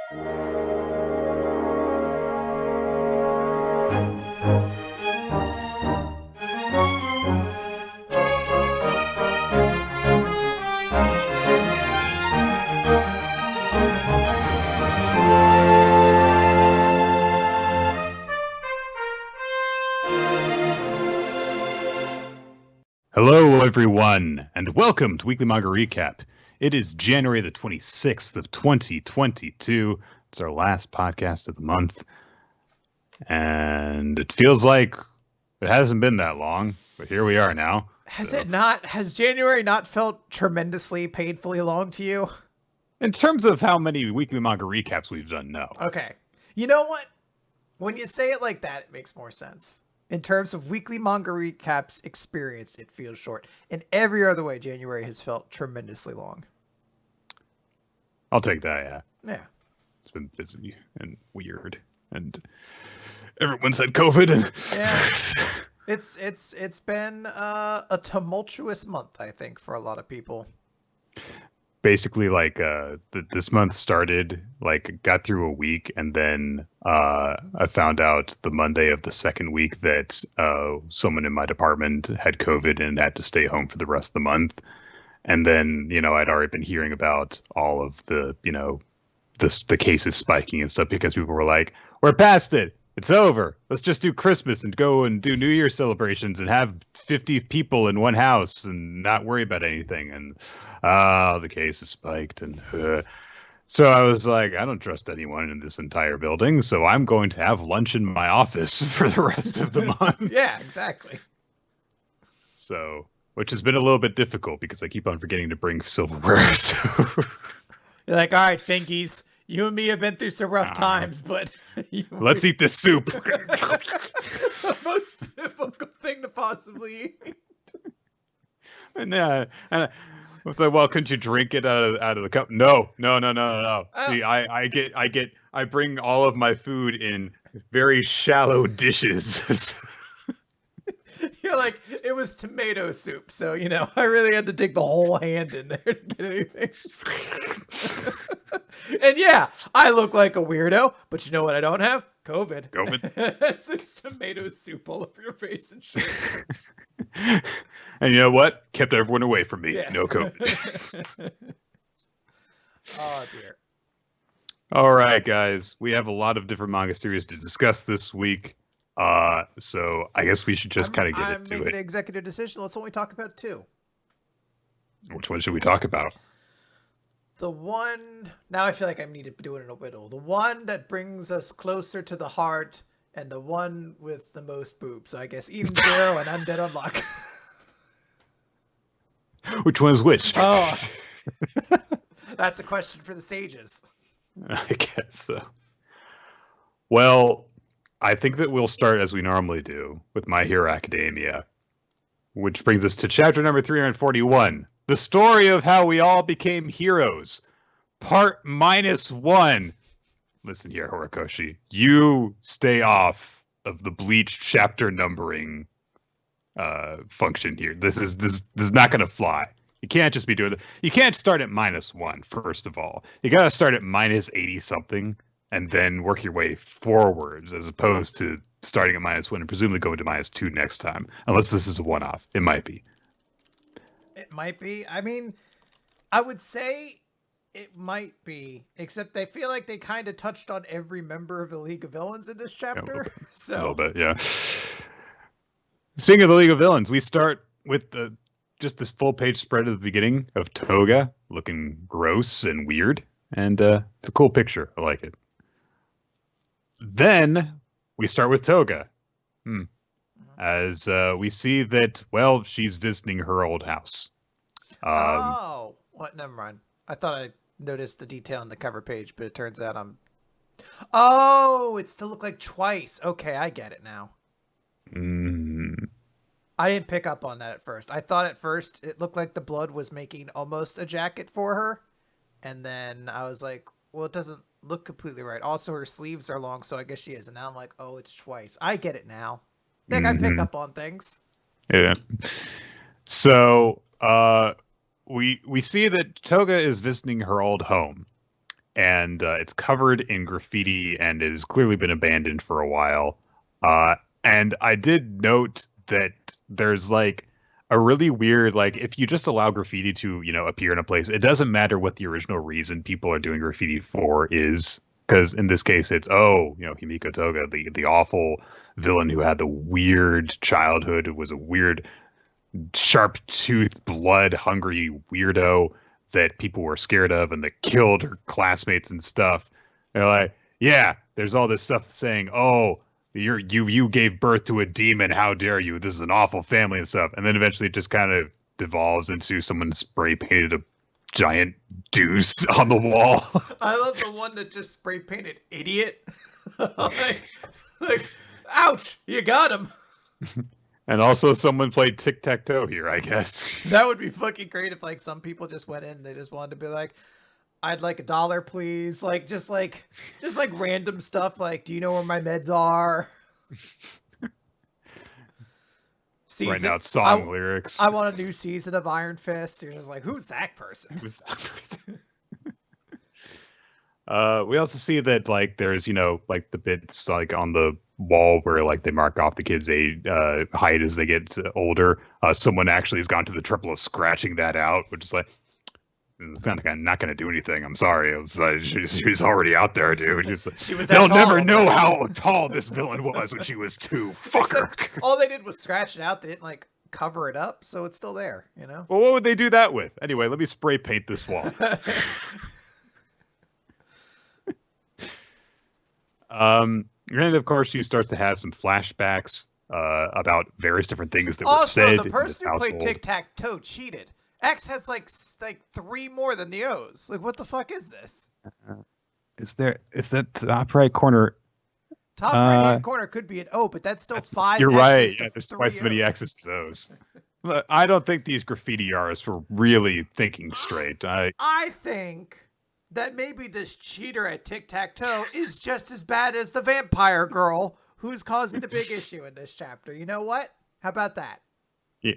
Hello, everyone, and welcome to Weekly Manga Recap. It is January the 26th of 2022. It's our last podcast of the month, and it feels like it hasn't been that long, but here we are now. Has it not? Has January not felt tremendously, painfully long to you? In terms of how many Weekly Manga Recaps we've done, no. Okay. You know what? When you say it like that, it makes more sense. In terms of Weekly Manga Recaps experience, it feels short. In every other way, January has felt tremendously long. I'll take that, yeah. Yeah. It's been busy and weird, and everyone's had COVID. And yeah. It's been a tumultuous month, I think, for a lot of people. Basically, like this month started, like got through a week, and then I found out the Monday of the second week that someone in my department had COVID and had to stay home for the rest of the month. And then, I'd already been hearing about all of the, the cases spiking and stuff because people were like, "We're past it. It's over. Let's just do Christmas and go and do New Year celebrations and have 50 people in one house and not worry about anything." And the cases spiked. And so I was like, I don't trust anyone in this entire building, so I'm going to have lunch in my office for the rest of the month. Yeah, exactly. So, which has been a little bit difficult because I keep on forgetting to bring silverware. So. You're like, all right, Finkies, you and me have been through some rough times, but let's eat this soup. The most difficult thing to possibly eat. And I was like, well, couldn't you drink it out of the cup? No. See, I bring all of my food in very shallow dishes. You're like, it was tomato soup, so I really had to dig the whole hand in there to get anything. And yeah, I look like a weirdo, but you know what I don't have? COVID. It's tomato soup all over your face and shit. And you know what? Kept everyone away from me. Yeah. No COVID. Oh, dear. All right, guys. We have a lot of different manga series to discuss this week. So I guess we should just kind of get into it. I'm making an executive decision. Let's only talk about two. Which one should we talk about? The one... Now I feel like I need to do it in a whittle. The one that brings us closer to the heart, and the one with the most boobs. So I guess Eden Zero and Undead Unluck. Which one is which? Oh, that's a question for the sages. I guess so. Well, I think that we'll start as we normally do with My Hero Academia, which brings us to chapter number 341, the story of how we all became heroes, part -1. Listen here, Horikoshi, you stay off of the Bleach chapter numbering function here. This is not going to fly. You can't just be doing it. You can't start at -1, first of all. You got to start at -80 something and then work your way forwards, as opposed to starting at -1 and presumably going to -2 next time, unless this is a one-off. It might be. It might be. I mean, I would say it might be, except I feel like they kind of touched on every member of the League of Villains in this chapter. A little bit, yeah. Speaking of the League of Villains, we start with just this full-page spread at the beginning of Toga looking gross and weird, and it's a cool picture. I like it. Then we start with Toga, as we see that, well, she's visiting her old house. What? Never mind. I thought I noticed the detail on the cover page, but it turns out it's to look like twice. Okay, I get it now. I didn't pick up on that at first. I thought at first it looked like the blood was making almost a jacket for her, and then I was like, well, it doesn't look completely right. Also, her sleeves are long, so I guess she is. And now I'm like, oh, it's twice. I get it now. Nick, I pick up on things. Yeah. So we see that Toga is visiting her old home, and it's covered in graffiti and it has clearly been abandoned for a while. And I did note that there's like a really weird, like, if you just allow graffiti to, appear in a place, it doesn't matter what the original reason people are doing graffiti for is. Because in this case, it's, Himiko Toga, the awful villain who had the weird childhood, who was a weird, sharp-toothed, blood-hungry weirdo that people were scared of and that killed her classmates and stuff. They're like, yeah, there's all this stuff saying, oh, you gave birth to a demon. How dare you? This is an awful family and stuff. And then eventually it just kind of devolves into someone spray painted a giant deuce on the wall. I love the one that just spray painted idiot. like, ouch, you got him. And also someone played tic-tac-toe here, I guess. That would be fucking great if like some people just went in and they just wanted to be like, I'd like $1, please. Just random stuff. Like, do you know where my meds are? Right now it's song lyrics. I want a new season of Iron Fist. You're just like, who's that person? Who's that person? We also see that like there's like the bits like on the wall where like they mark off the kids' age, height as they get older. Someone actually has gone to the trouble of scratching that out, which is like, it's not going to do anything. I'm sorry. It was she's already out there, dude. They'll never know how tall this villain was when she was 2. Fuck her. All they did was scratch it out. They didn't like cover it up, so it's still there. Well, what would they do that with? Anyway, let me spray paint this wall. And of course, she starts to have some flashbacks about various different things that were said. Also, the person who played tic-tac-toe cheated. X has like 3 more than the O's. Like, what the fuck is this? Is that the top right corner? Top right hand corner could be an O, but that's still 5. You're X's right. Yeah, there's twice O's. as many X's as O's. I don't think these graffiti artists were really thinking straight. I think that maybe this cheater at tic-tac-toe is just as bad as the vampire girl who's causing the big issue in this chapter. You know what? How about that? Yeah.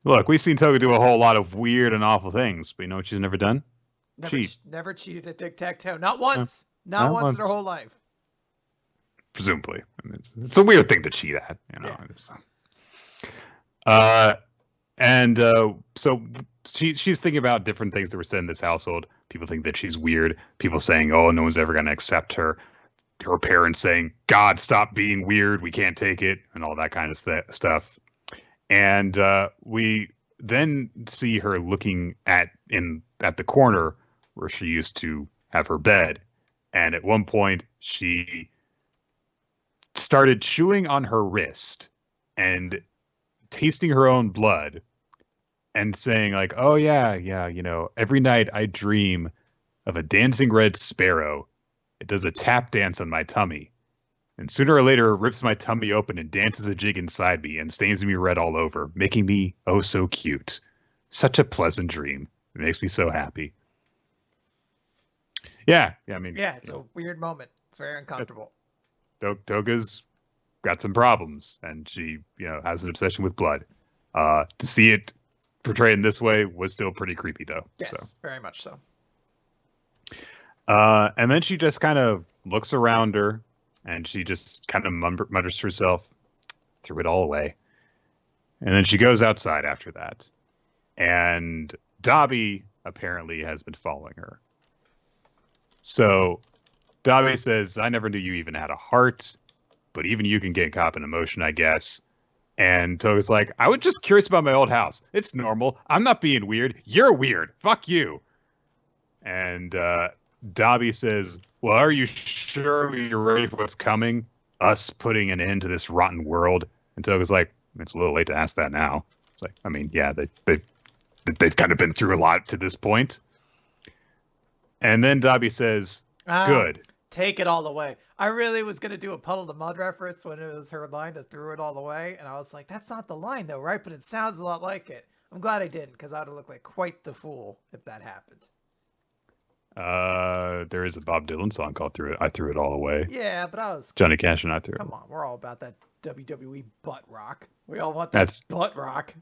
Look, we've seen Toga do a whole lot of weird and awful things, but you know what she's never done? Cheat. Never cheated at tic-tac-toe. Not once. Not once in her whole life. Presumably. I mean, it's a weird thing to cheat at, Yeah. So she's thinking about different things that were said in this household. People think that she's weird. People saying, oh, no one's ever going to accept her. Her parents saying, God, stop being weird. We can't take it. And all that kind of stuff. And we then see her looking at the corner where she used to have her bed. And at one point, she started chewing on her wrist and tasting her own blood and saying like, oh, yeah, every night I dream of a dancing red sparrow. It does a tap dance on my tummy. And sooner or later, it rips my tummy open and dances a jig inside me and stains me red all over, making me oh so cute. Such a pleasant dream. It makes me so happy. Yeah, I mean... Yeah, it's a weird moment. It's very uncomfortable. Toga's got some problems, and she, has an obsession with blood. To see it portrayed in this way was still pretty creepy, though. Yes, so. Very much so. And then she just kind of looks around her, and she just kind of mutters to herself, threw it all away. And then she goes outside after that. And Dabi apparently has been following her. So Dabi says, I never knew you even had a heart, but even you can get caught up in emotion, I guess. And Toga's like, I was just curious about my old house. It's normal. I'm not being weird. You're weird. Fuck you. And Dabi says, well, are you sure you're ready for what's coming? Us putting an end to this rotten world? And Toga's like, it's a little late to ask that now. It's like, I mean, yeah, they've kind of been through a lot to this point. And then Dabi says, good. Take it all away. I really was going to do a Puddle to Mud reference when it was her line that threw it all away. And I was like, that's not the line though, right? But it sounds a lot like it. I'm glad I didn't, because I would have looked like quite the fool if that happened. There is a Bob Dylan song called I Threw It All Away. Yeah, but I was... Johnny Cash and I Threw It. Come on, we're all about that WWE butt rock. We all want that butt rock.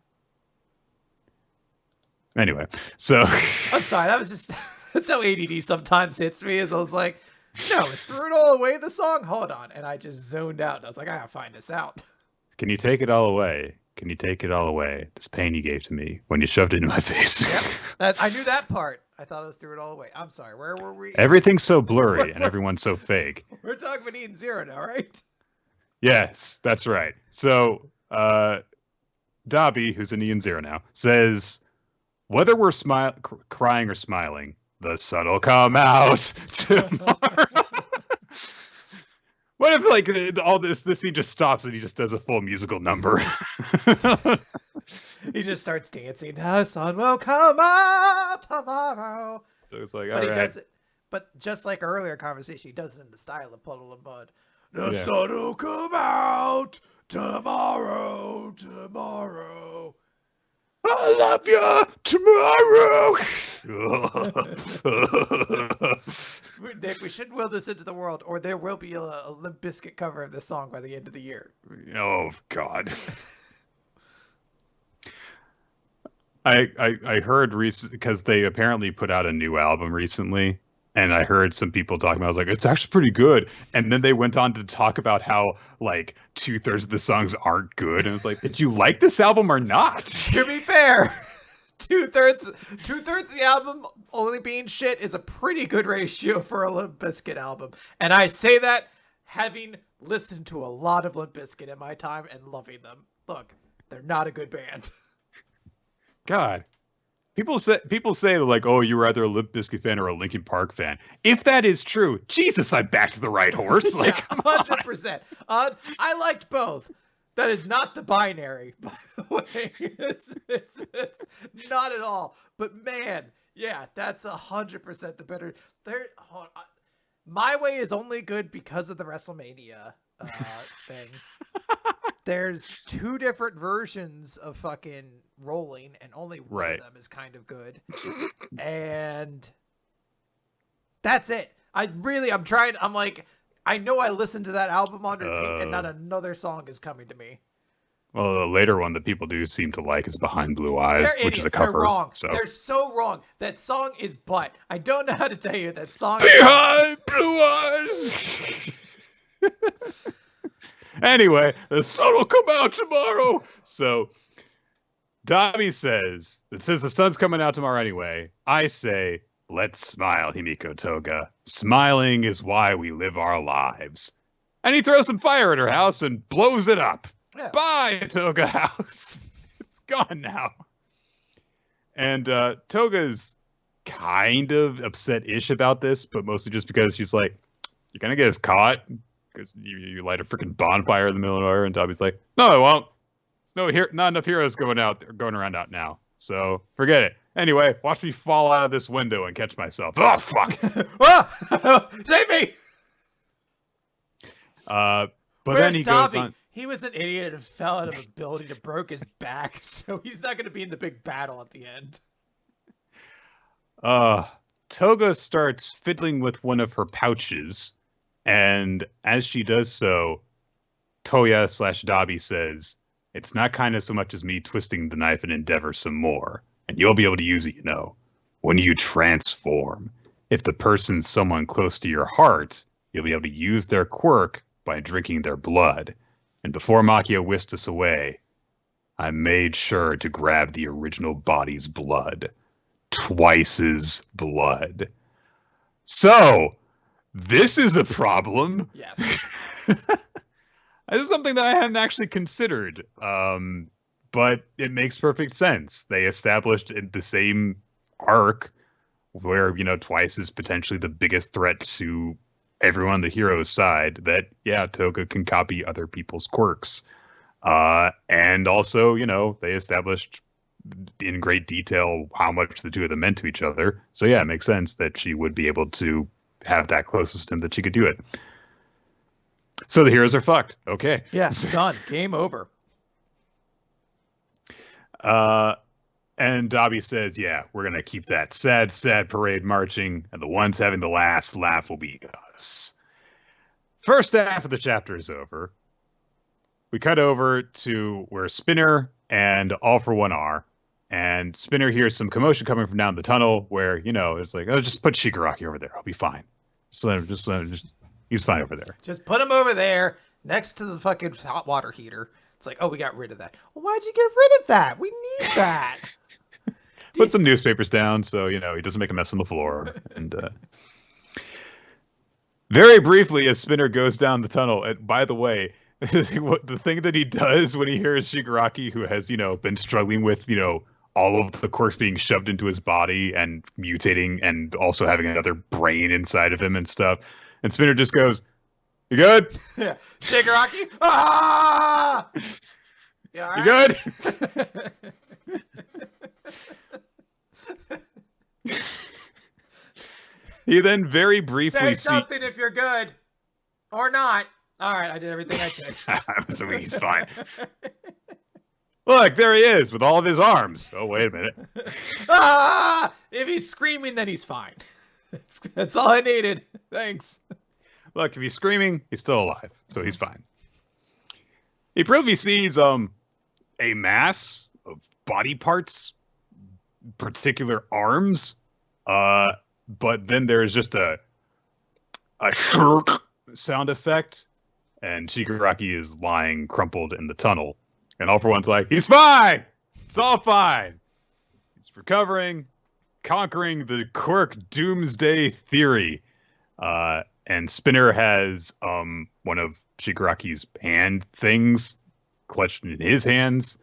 Anyway, so... I'm sorry, that was just... That's how ADD sometimes hits me. Is I was like, no, it's Threw It All Away the song. Hold on, and I just zoned out. And I was like, I gotta find this out. Can you take it all away? Can you take it all away? This pain you gave to me when you shoved it in my face. Yep, that I knew that part. I thought it was Threw It All Away. I'm sorry. Where were we? Everything's so blurry and everyone's so fake. We're talking about Eden Zero now, right? Yes, that's right. So, Dobby, who's in Ian Zero now, says, whether we're crying or smiling, the sun'll come out tomorrow. What if, like, all this scene just stops and he just does a full musical number? He just starts dancing. The sun will come out tomorrow. So it's like, But all he right. does it. But just like our earlier conversation, he does it in the style of Puddle of Mud. The Yeah. sun will come out tomorrow, tomorrow. I love you tomorrow. Nick, we shouldn't will this into the world, or there will be a Limp Bizkit cover of this song by the end of the year. Oh God. I heard recently because they apparently put out a new album recently, and I heard some people talking about. I was like, it's actually pretty good. And then they went on to talk about how like 2/3 of the songs aren't good, and I was like, did you like this album or not? To be fair, two-thirds of the album only being shit is a pretty good ratio for a Limp Bizkit album. And I say that having listened to a lot of Limp Bizkit in my time and loving them. Look, they're not a good band. God. People say like, oh, you're either a Limp Bizkit fan or a Linkin Park fan. If that is true, Jesus, I backed the right horse. Like, yeah, 100%. I liked both. That is not the binary, by the way. It's not at all. But man, yeah, that's 100% the better. My Way is only good because of the WrestleMania thing. There's two different versions of fucking Rolling, and only one right. of them is kind of good. And that's it. I'm trying. I'm like, I know I listened to that album on repeat, and not another song is coming to me. Well, the later one that people do seem to like is Behind Blue Eyes, They're which idiots. is a cover. They're wrong. So. They're so wrong. That song is butt. I don't know how to tell you that song. Behind Blue Eyes. Anyway, the sun will come out tomorrow. So Dobby says, since the sun's coming out tomorrow anyway, I say, let's smile, Himiko Toga. Smiling is why we live our lives. And he throws some fire at her house and blows it up. Yeah. Bye, Toga house. It's gone now. And Toga's kind of upset-ish about this, but mostly just because she's like, you're going to get us caught because you light a freaking bonfire in the middle of nowhere. And Dobby's like, no, I won't. There's not enough heroes going around out now. So forget it. Anyway, watch me fall out of this window and catch myself. Oh, fuck. Save me. But where's then he Dobby? goes on. He was an idiot and fell out of a building and broke his back, so he's not going to be in the big battle at the end. Toga starts fiddling with one of her pouches, and as she does so, Toya/Dobby says, it's not kind of so much as me twisting the knife and endeavor some more, and you'll be able to use it, you know, when you transform. If the person's someone close to your heart, you'll be able to use their quirk by drinking their blood. And before Makia whisked us away, I made sure to grab the original body's blood. Twice's blood. So, this is a problem. Yes. This is something that I hadn't actually considered, but it makes perfect sense. They established in the same arc where, you know, Twice is potentially the biggest threat to everyone on the hero's side, that, yeah, Toga can copy other people's quirks. And also, you know, they established in great detail how much the two of them meant to each other. So, yeah, it makes sense that she would be able to have that closest to him that she could do it. So the heroes are fucked. Okay. Yeah, done. Game over. And Dobby says, yeah, we're going to keep that sad, sad parade marching, and the ones having the last laugh will be us. First half of the chapter is over. We cut over to where Spinner and All for One are, And Spinner hears some commotion coming from down the tunnel where, it's like, oh, just put Shigaraki over there. I'll be fine. He's fine over there. Just put him over there next to the fucking hot water heater. It's like, oh, we got rid of that. Well, why'd you get rid of that? We need that. Put some newspapers down so, he doesn't make a mess on the floor. And very briefly, as Spinner goes down the tunnel, and by the way, the thing that he does when he hears Shigaraki, who has, been struggling with, all of the quirks being shoved into his body and mutating and also having another brain inside of him and stuff. And Spinner just goes, "You good?" Yeah. Shigaraki? Ah! You all right? You good? He then very briefly say something if you're good. Or not. All right, I did everything I could. I'm assuming he's fine. Look, there he is with all of his arms. Oh, wait a minute. Ah! If he's screaming, then he's fine. That's all I needed. Thanks. Look, if he's screaming, he's still alive, so he's fine. He probably sees a mass of body parts, particular arms, but then there's just a shirk sound effect, and Shigaraki is lying crumpled in the tunnel. And All For One's like, he's fine! It's all fine! He's recovering, conquering the quirk doomsday theory. And Spinner has one of Shigaraki's hand things clutched in his hands.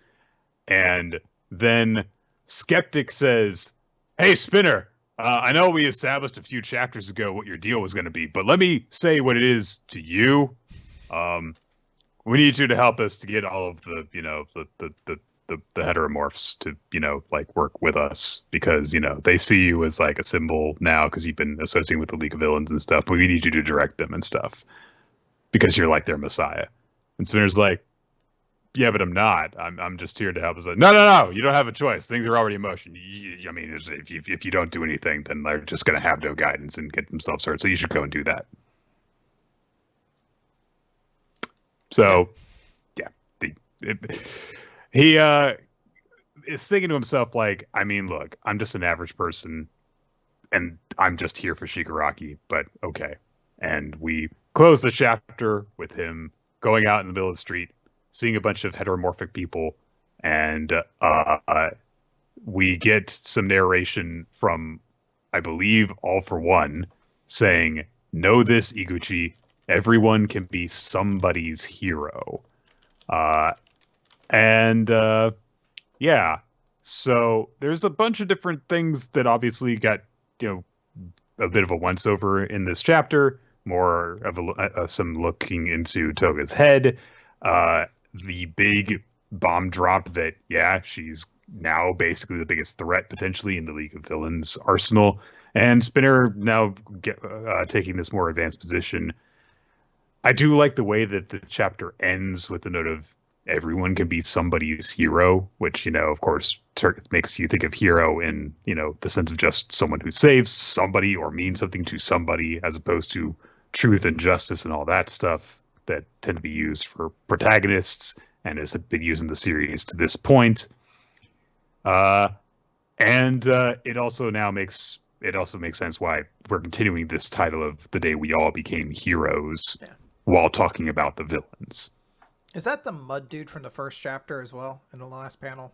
And then Skeptic says, "Hey, Spinner, I know we established a few chapters ago what your deal was going to be, but let me say what it is to you. We need you to help us to get all of the heteromorphs to, work with us because, they see you as like a symbol now because you've been associating with the League of Villains and stuff, but we need you to direct them and stuff because you're like their messiah." And Spinner's like, "Yeah, but I'm not. I'm just here to help us." Like, no, you don't have a choice. Things are already in motion. I mean, if you don't do anything, then they're just going to have no guidance and get themselves hurt. So you should go and do that. So, yeah, he is thinking to himself like, I mean, look, I'm just an average person, and I'm just here for Shigaraki. But okay, and we close the chapter with him going out in the middle of the street, seeing a bunch of heteromorphic people, and we get some narration from, I believe, All For One, saying, "Know this, Iguchi. Everyone can be somebody's hero." Yeah. So there's a bunch of different things that obviously got, a bit of a once over in this chapter. More of some looking into Toga's head. The big bomb drop that, she's now basically the biggest threat potentially in the League of Villains arsenal. And Spinner now taking this more advanced position. I do like the way that the chapter ends with the note of everyone can be somebody's hero, which, of course, makes you think of hero in, the sense of just someone who saves somebody or means something to somebody, as opposed to truth and justice and all that stuff that tend to be used for protagonists and has been used in the series to this point. It also makes sense why we're continuing this title of The Day We All Became Heroes. Yeah. While talking about the villains. Is that the mud dude from the first chapter as well in the last panel?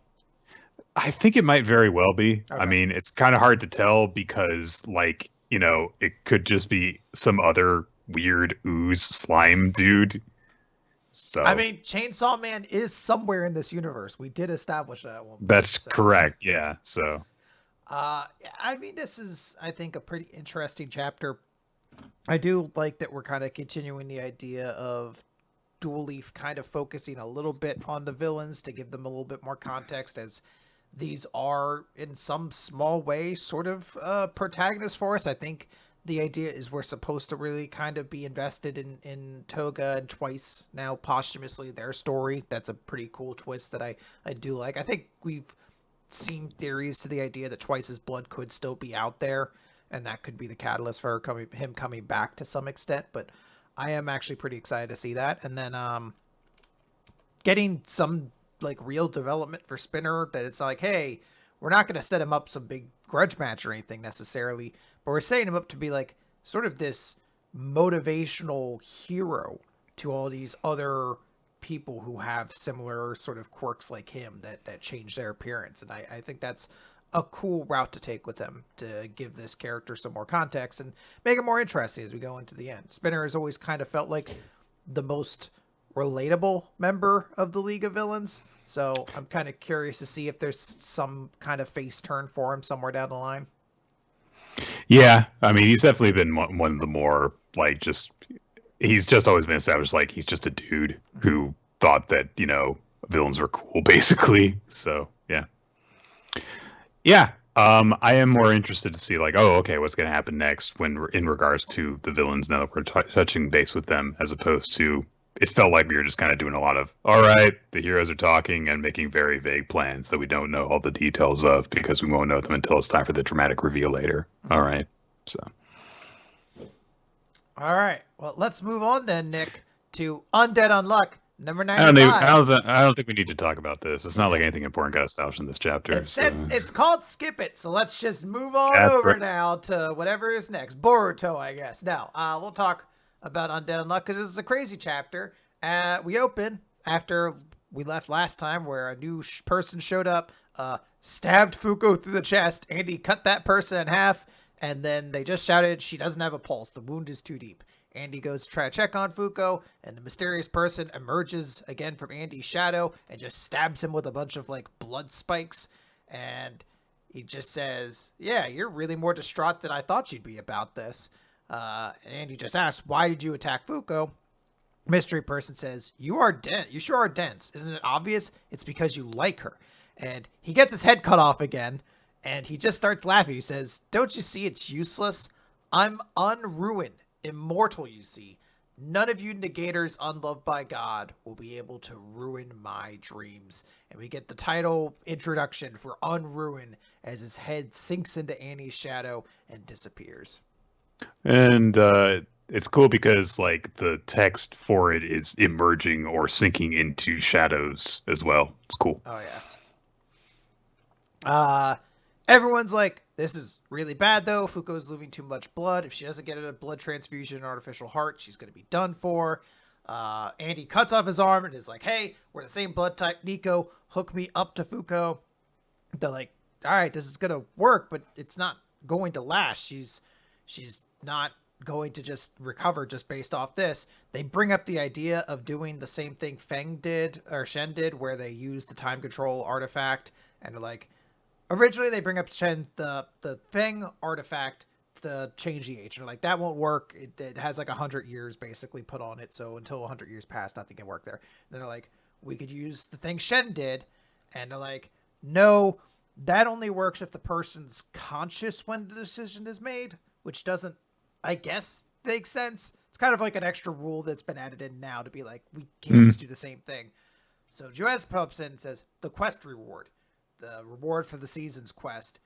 I think it might very well be. Okay. I mean, it's kind of hard to tell because, it could just be some other weird ooze slime dude. So I mean, Chainsaw Man is somewhere in this universe. We did establish that at one point. That's correct. Yeah. So I mean, this is, I think, a pretty interesting chapter. I do like that we're kind of continuing the idea of Dual Leaf kind of focusing a little bit on the villains to give them a little bit more context, as these are in some small way sort of protagonists for us. I think the idea is we're supposed to really kind of be invested in Toga and Twice now posthumously their story. That's a pretty cool twist that I do like. I think we've seen theories to the idea that Twice's blood could still be out there, and that could be the catalyst for him coming back to some extent. But I am actually pretty excited to see that. And then getting some real development for Spinner, that it's like, hey, we're not going to set him up some big grudge match or anything necessarily, but we're setting him up to be like sort of this motivational hero to all these other people who have similar sort of quirks like him that change their appearance. And I think that's a cool route to take with him to give this character some more context and make it more interesting as we go into the end. Spinner has always kind of felt like the most relatable member of the League of Villains. So I'm kind of curious to see if there's some kind of face turn for him somewhere down the line. Yeah, I mean, he's definitely been one of the more like just he's just always been established like he's just a dude who thought that villains were cool, basically. So yeah. I am more interested to see like, oh, okay, what's going to happen next when in regards to the villains now that we're touching base with them, as opposed to it felt like we were just kind of doing a lot of, all right, the heroes are talking and making very vague plans that we don't know all the details of because we won't know them until it's time for the dramatic reveal later. All right, so. All right, well, let's move on then, Nick, to Undead Unluck, number 95. I don't think we need to talk about this. It's not like anything important got established in this chapter. It's called Skip It, so let's just move on over now to whatever is next. Boruto, I guess. Now, we'll talk about Undead Unluck because this is a crazy chapter. We open after we left last time where a new person showed up, stabbed Fuko through the chest, and he cut that person in half, and then they just shouted, she doesn't have a pulse. The wound is too deep. Andy goes to try to check on Fuko, and the mysterious person emerges again from Andy's shadow and just stabs him with a bunch of like blood spikes. And he just says, yeah, you're really more distraught than I thought you'd be about this. And Andy just asks, why did you attack Fuko? Mystery person says, you are dense. You sure are dense. Isn't it obvious? It's because you like her. And he gets his head cut off again, and he just starts laughing. He says, don't you see it's useless? I'm unruined. Immortal, you see. None of you negators unloved by God will be able to ruin my dreams. And we get the title introduction for Unruin as his head sinks into Annie's shadow and disappears. And it's cool because like the text for it is emerging or sinking into shadows as well. It's cool. Oh yeah. Everyone's like, this is really bad though. Fuko's losing too much blood. If she doesn't get a blood transfusion and artificial heart, she's going to be done for. Andy cuts off his arm and is like, hey, we're the same blood type. Nico, hook me up to Fuko. They're like, all right, this is going to work, but it's not going to last. She's not going to just recover just based off this. They bring up the idea of doing the same thing Shen did, where they use the time control artifact, and they're like, originally they bring up Shen, the Feng artifact to change the age. And they're like, that won't work. It has like 100 years basically put on it. So until 100 years pass, nothing can work there. And then they're like, we could use the thing Shen did. And they're like, no, that only works if the person's conscious when the decision is made, which doesn't, I guess, make sense. It's kind of like an extra rule that's been added in now to be like, we can't just do the same thing. So Joez pops in and says, the quest reward. The reward for the season's quest.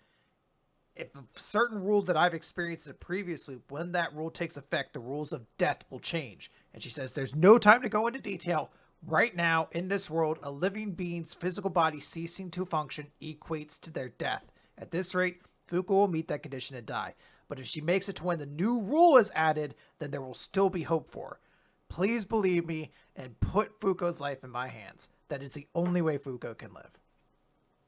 If a certain rule that I've experienced previously, when that rule takes effect, the rules of death will change. And she says, there's no time to go into detail. Right now, in this world, a living being's physical body ceasing to function equates to their death. At this rate, Fuko will meet that condition and die. But if she makes it to when the new rule is added, then there will still be hope for her. Please believe me and put Fuko's life in my hands. That is the only way Fuko can live.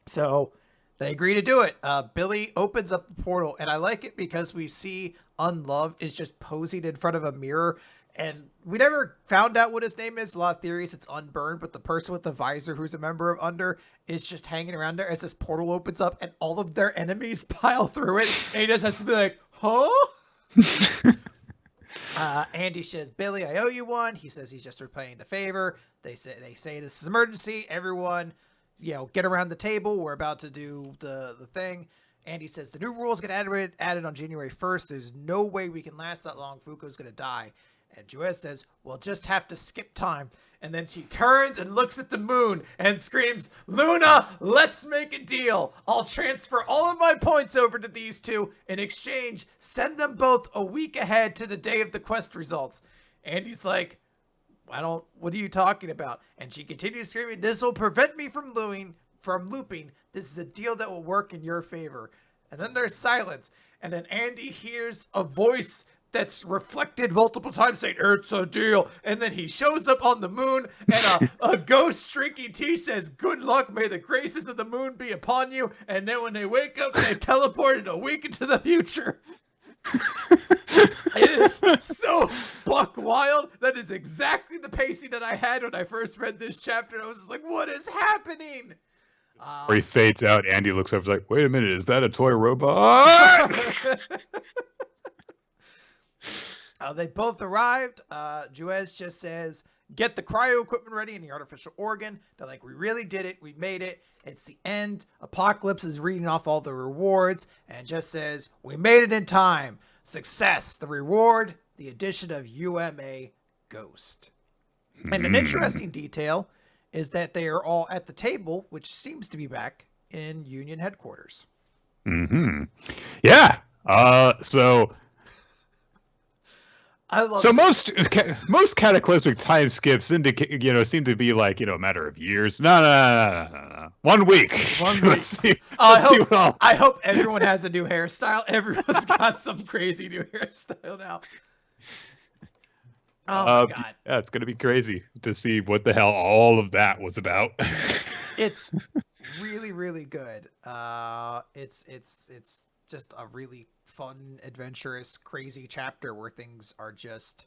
So they agree to do it. Billy opens up the portal, and I like it because we see Unloved is just posing in front of a mirror, and we never found out what his name is. A lot of theories it's Unburned, but the person with the visor who's a member of Under is just hanging around there as this portal opens up and all of their enemies pile through it, and he just has to be like, huh? Andy says, Billy, I owe you one. He says he's just repaying the favor. They say this is an emergency. Everyone, get around the table. We're about to do the thing. Andy says the new rules get added on January 1st. There's no way we can last that long. Fuko's going to die. And Joez says, we'll just have to skip time. And then she turns and looks at the moon and screams, Luna, let's make a deal. I'll transfer all of my points over to these two. In exchange, send them both a week ahead to the day of the quest results. Andy's like, what are you talking about? And she continues screaming, this will prevent me from from looping. This is a deal that will work in your favor. And then there's silence. And then Andy hears a voice that's reflected multiple times saying, it's a deal. And then he shows up on the moon, and a ghost drinking tea says, good luck, may the graces of the moon be upon you. And then when they wake up, they teleported a week into the future. It is so buck wild. That is exactly the pacing that I had when I first read this chapter. I was just like, what is happening? Where he fades out, Andy looks over, like, wait a minute, is that a toy robot? They both arrived. Juez just says, get the cryo equipment ready and the artificial organ. They're like, we really did it. We made it. It's the end. Apocalypse is reading off all the rewards and just says, we made it in time. Success. The reward, the addition of UMA Ghost. And an interesting detail is that they are all at the table, which seems to be back in Union headquarters. Yeah. So most cataclysmic time skips indicate, seem to be like, a matter of years. No. 1 week. 1 week. Let's see I hope everyone has a new hairstyle. Everyone's got some crazy new hairstyle now. Oh my God. Yeah, it's gonna be crazy to see what the hell all of that was about. It's really, really good. It's just a really fun, adventurous, crazy chapter where things are just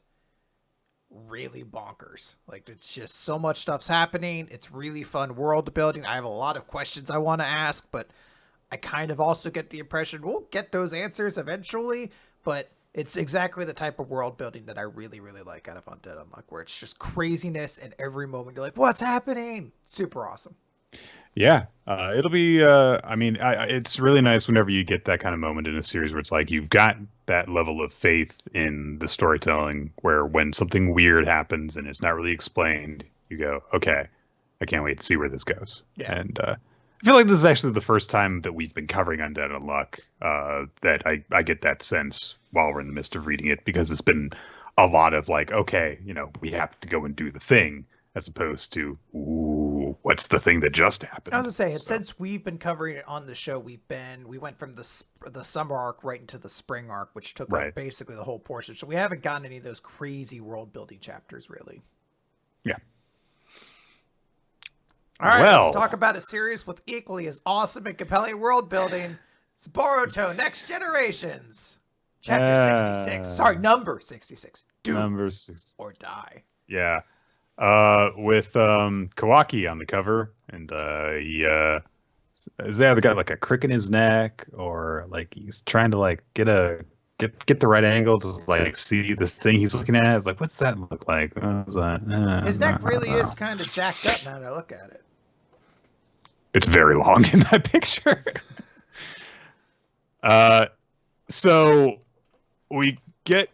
really bonkers. Like, it's just so much stuff's happening. It's really fun world building. I have a lot of questions I want to ask, but I kind of also get the impression we'll get those answers eventually, but it's exactly the type of world building that I really, really like out of Undead Unluck, where it's just craziness and every moment you're like, what's happening? Super awesome. Yeah, it'll be. It's really nice whenever you get that kind of moment in a series where it's like you've got that level of faith in the storytelling, where when something weird happens and it's not really explained, you go, "Okay, I can't wait to see where this goes." Yeah. And I feel like this is actually the first time that we've been covering Undead Unluck that I get that sense while we're in the midst of reading it, because it's been a lot of like, okay, we have to go and do the thing, as opposed to, ooh, what's the thing that just happened? I was gonna say, since we've been covering it on the show, we went from the summer arc right into the spring arc, which took up basically the whole portion. So we haven't gotten any of those crazy world building chapters, really. Yeah. All right, let's talk about a series with equally as awesome and compelling world building. It's Boruto Next Generations, chapter 66. Sorry, number 66. Number 6 or die. Yeah. With Kawaki on the cover, and he has either got like a crick in his neck, or like he's trying to like get the right angle to like see this thing he's looking at. It's like, what's that look like? His neck really is kind of jacked up now that I look at it. It's very long in that picture. So we get,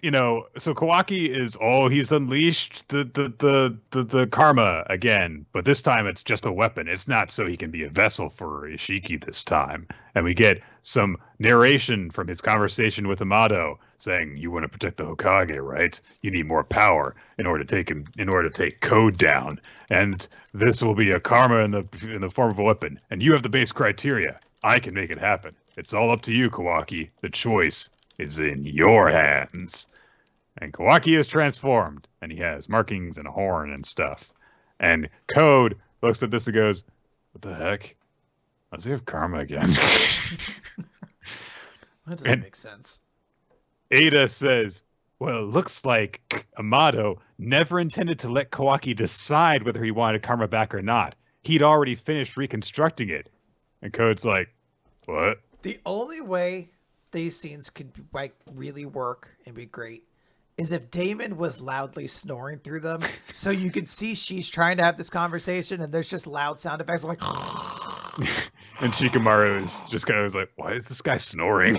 so Kawaki is, he's unleashed the karma again, but this time it's just a weapon. It's not so he can be a vessel for Ishiki this time. And we get some narration from his conversation with Amato saying, you want to protect the Hokage, right? You need more power in order to take Code down. And this will be a karma in the form of a weapon. And you have the base criteria. I can make it happen. It's all up to you, Kawaki. The choice is in your hands. And Kawaki is transformed, and he has markings and a horn and stuff. And Code looks at this and goes, what the heck? Does he have karma again? That doesn't make sense. Ada says, well, it looks like Amato never intended to let Kawaki decide whether he wanted karma back or not. He'd already finished reconstructing it. And Code's like, what? The only way these scenes could like really work and be great is if Damon was loudly snoring through them, so you can see she's trying to have this conversation and there's just loud sound effects like and Shikamaru is just kind of like, why is this guy snoring?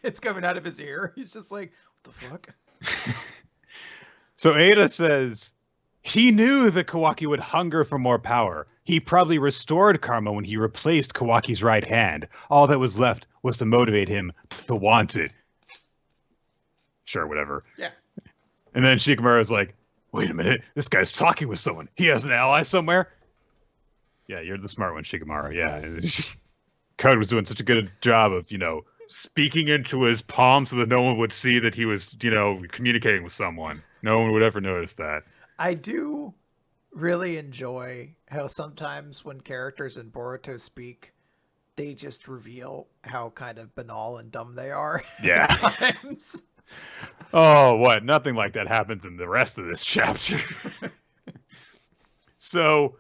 It's coming out of his ear. He's just like, what the fuck? So Ada says he knew that Kawaki would hunger for more power. He probably restored karma when he replaced Kawaki's right hand. All that was left was to motivate him to want it. Sure, whatever. Yeah. And then Shikamaru's like, wait a minute, this guy's talking with someone. He has an ally somewhere. Yeah, you're the smart one, Shikamaru. Yeah. Code was doing such a good job of, speaking into his palm so that no one would see that he was, communicating with someone. No one would ever notice that. I do really enjoy how sometimes when characters in Boruto speak, they just reveal how kind of banal and dumb they are at Yeah. times. Oh, what? Nothing like that happens in the rest of this chapter. So,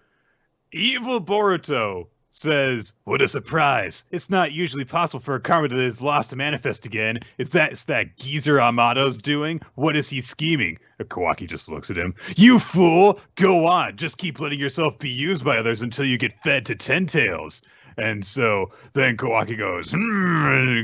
Evil Boruto says, "What a surprise! It's not usually possible for a karma that is lost to manifest again. Is that geezer Amato's doing? What is he scheming?" Kawaki just looks at him. "You fool! Go on. Just keep letting yourself be used by others until you get fed to Ten Tails." And so then Kawaki goes,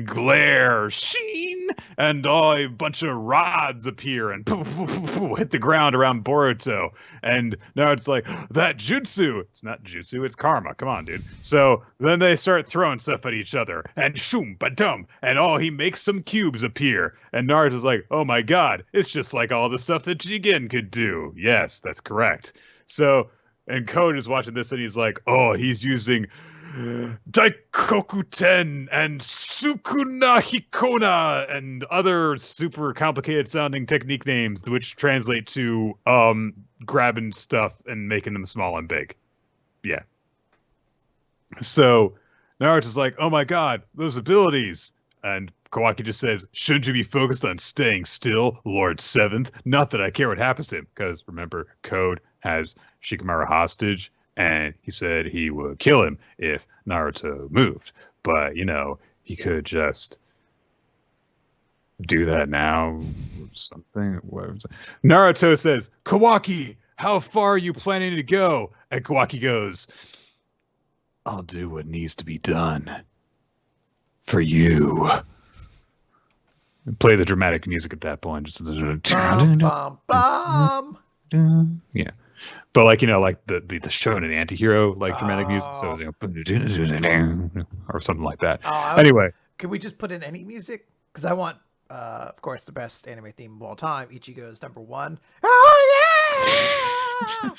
glare, sheen, and a bunch of rods appear and poof, poof, poof, poof, hit the ground around Boruto. And now it's like, that jutsu. It's not jutsu, it's karma. Come on, dude. So then they start throwing stuff at each other. And shoom, badum. And he makes some cubes appear. And Naruto's like, oh my god, it's just like all the stuff that Jigen could do. Yes, that's correct. So, and Code is watching this and he's like, oh, he's using Daikokuten and Sukuna Hikona and other super complicated sounding technique names, which translate to grabbing stuff and making them small and big. Yeah. So Naruto's like, oh my god, those abilities. And Kawaki just says, shouldn't you be focused on staying still, Lord Seventh? Not that I care what happens to him, because remember, Code has Shikamaru hostage, and he said he would kill him if Naruto moved. But, he could just do that now. Something. What was it? Naruto says, Kawaki, how far are you planning to go? And Kawaki goes, I'll do what needs to be done. For you. Play the dramatic music at that point. Just bum, bum, bum. Yeah. But like the shonen anti-hero dramatic music, so or something like that. Anyway, can we just put in any music? Because I want, of course, the best anime theme of all time. Ichigo's #1. Oh yeah!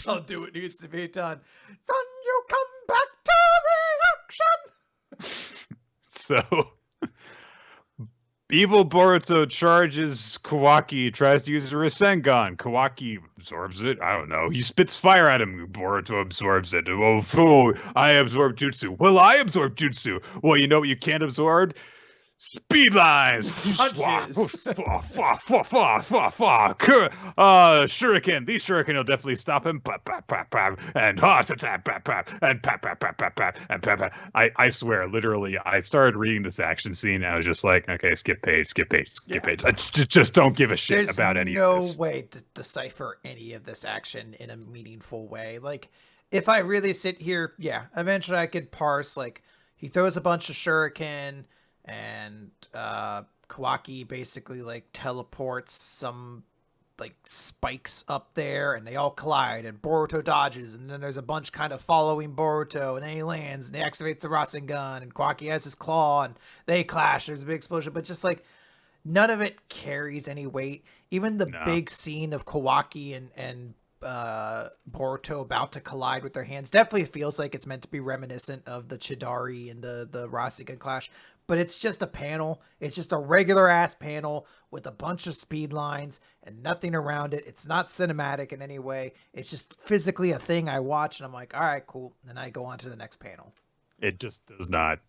I'll do what needs to be done. Then you come back to the action. So. Evil Boruto charges Kawaki, tries to use a Rasengan. Kawaki absorbs it. I don't know. He spits fire at him. Boruto absorbs it. Oh, fool. I absorb jutsu. Well, I absorb jutsu. Well, you know what you can't absorb? Speed lines. Shuriken. These shuriken will definitely stop him. And and I swear, literally, I started reading this action scene. And I was just like, okay, skip page. I just don't give a shit about any of this. There's no way to decipher any of this action in a meaningful way. Like, if I really sit here, yeah, eventually I could parse. Like, he throws a bunch of shuriken. And Kawaki basically teleports some spikes up there, and they all collide, and Boruto dodges, and then there's a bunch kind of following Boruto, and then he lands and he activates the Rasengan, and Kawaki has his claw, and they clash. There's a big explosion, but just none of it carries any weight. Even the big scene of Kawaki and Boruto about to collide with their hands definitely feels like it's meant to be reminiscent of the Chidari and the Rasengan clash. But it's just a panel. It's just a regular ass panel with a bunch of speed lines and nothing around it. It's not cinematic in any way. It's just physically a thing I watch and I'm like, all right, cool. And I go on to the next panel. It just does not.